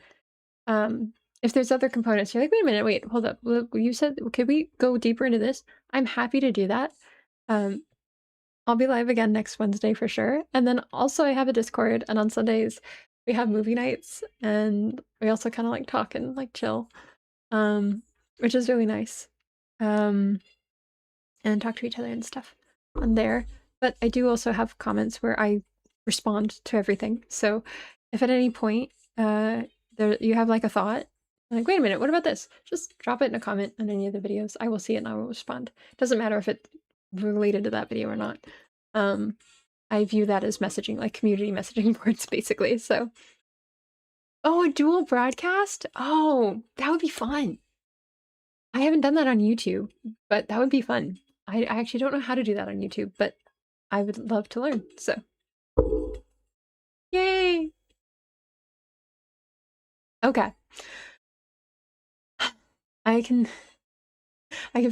If there's other components, you're like, wait a minute, wait, hold up. Look, you said, could we go deeper into this? I'm happy to do that. I'll be live again next Wednesday for sure. And then also I have a Discord, and on Sundays we have movie nights, and we also kind of like talk and like chill, which is really nice. And talk to each other and stuff on there. But I do also have comments where I respond to everything. So if at any point you have like a thought, like, wait a minute, what about this? Just drop it in a comment on any of the videos. I will see it and I will respond. It doesn't matter if it's related to that video or not. I view that as messaging, like community messaging boards, basically. So, oh, a dual broadcast? Oh, that would be fun. I haven't done that on YouTube, but that would be fun. I actually don't know how to do that on YouTube, but I would love to learn. So, yay! Okay. I can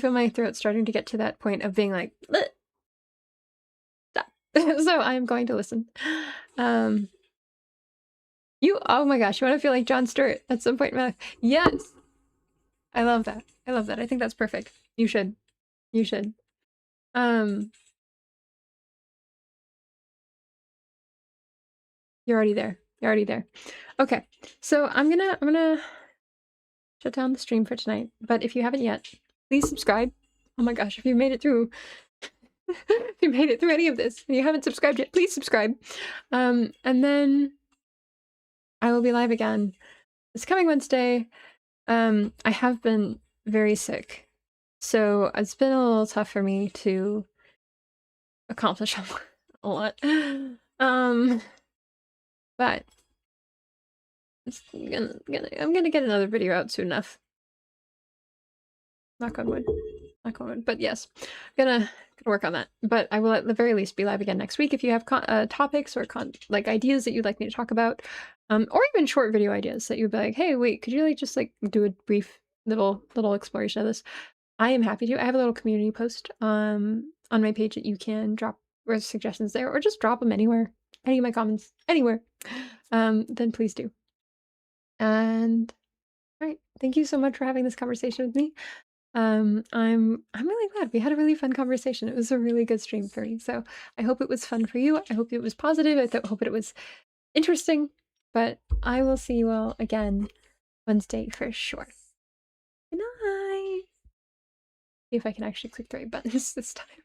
feel my throat starting to get to that point of being like, "Bleh, stop." So I'm going to listen. Oh my gosh, you want to feel like Jon Stewart at some point in my life? Yes. I love that. I love that. I think that's perfect. You should. You should. You're already there. You're already there. Okay. So I'm gonna shut down the stream for tonight. But if you haven't yet, please subscribe. Oh my gosh, if you made it through if you made it through any of this and you haven't subscribed yet, please subscribe. And then I will be live again this coming Wednesday. I have been very sick, so it's been a little tough for me to accomplish a lot. But I'm gonna get another video out soon enough. Knock on wood. Knock on wood. But yes, I'm gonna work on that. But I will at the very least be live again next week. If you have topics or like ideas that you'd like me to talk about, or even short video ideas that you'd be like, hey, wait, could you like just like do a brief little exploration of this? I am happy to. I have a little community post on my page that you can drop suggestions there, or just drop them anywhere, any of my comments, anywhere. Then please do. And all right, thank you so much for having this conversation with me. I'm really glad. We had a really fun conversation. It was a really good stream for me. So I hope it was fun for you. I hope it was positive. Hope it was interesting. But I will see you all again Wednesday for sure. Good night. See if I can actually click the right buttons this time.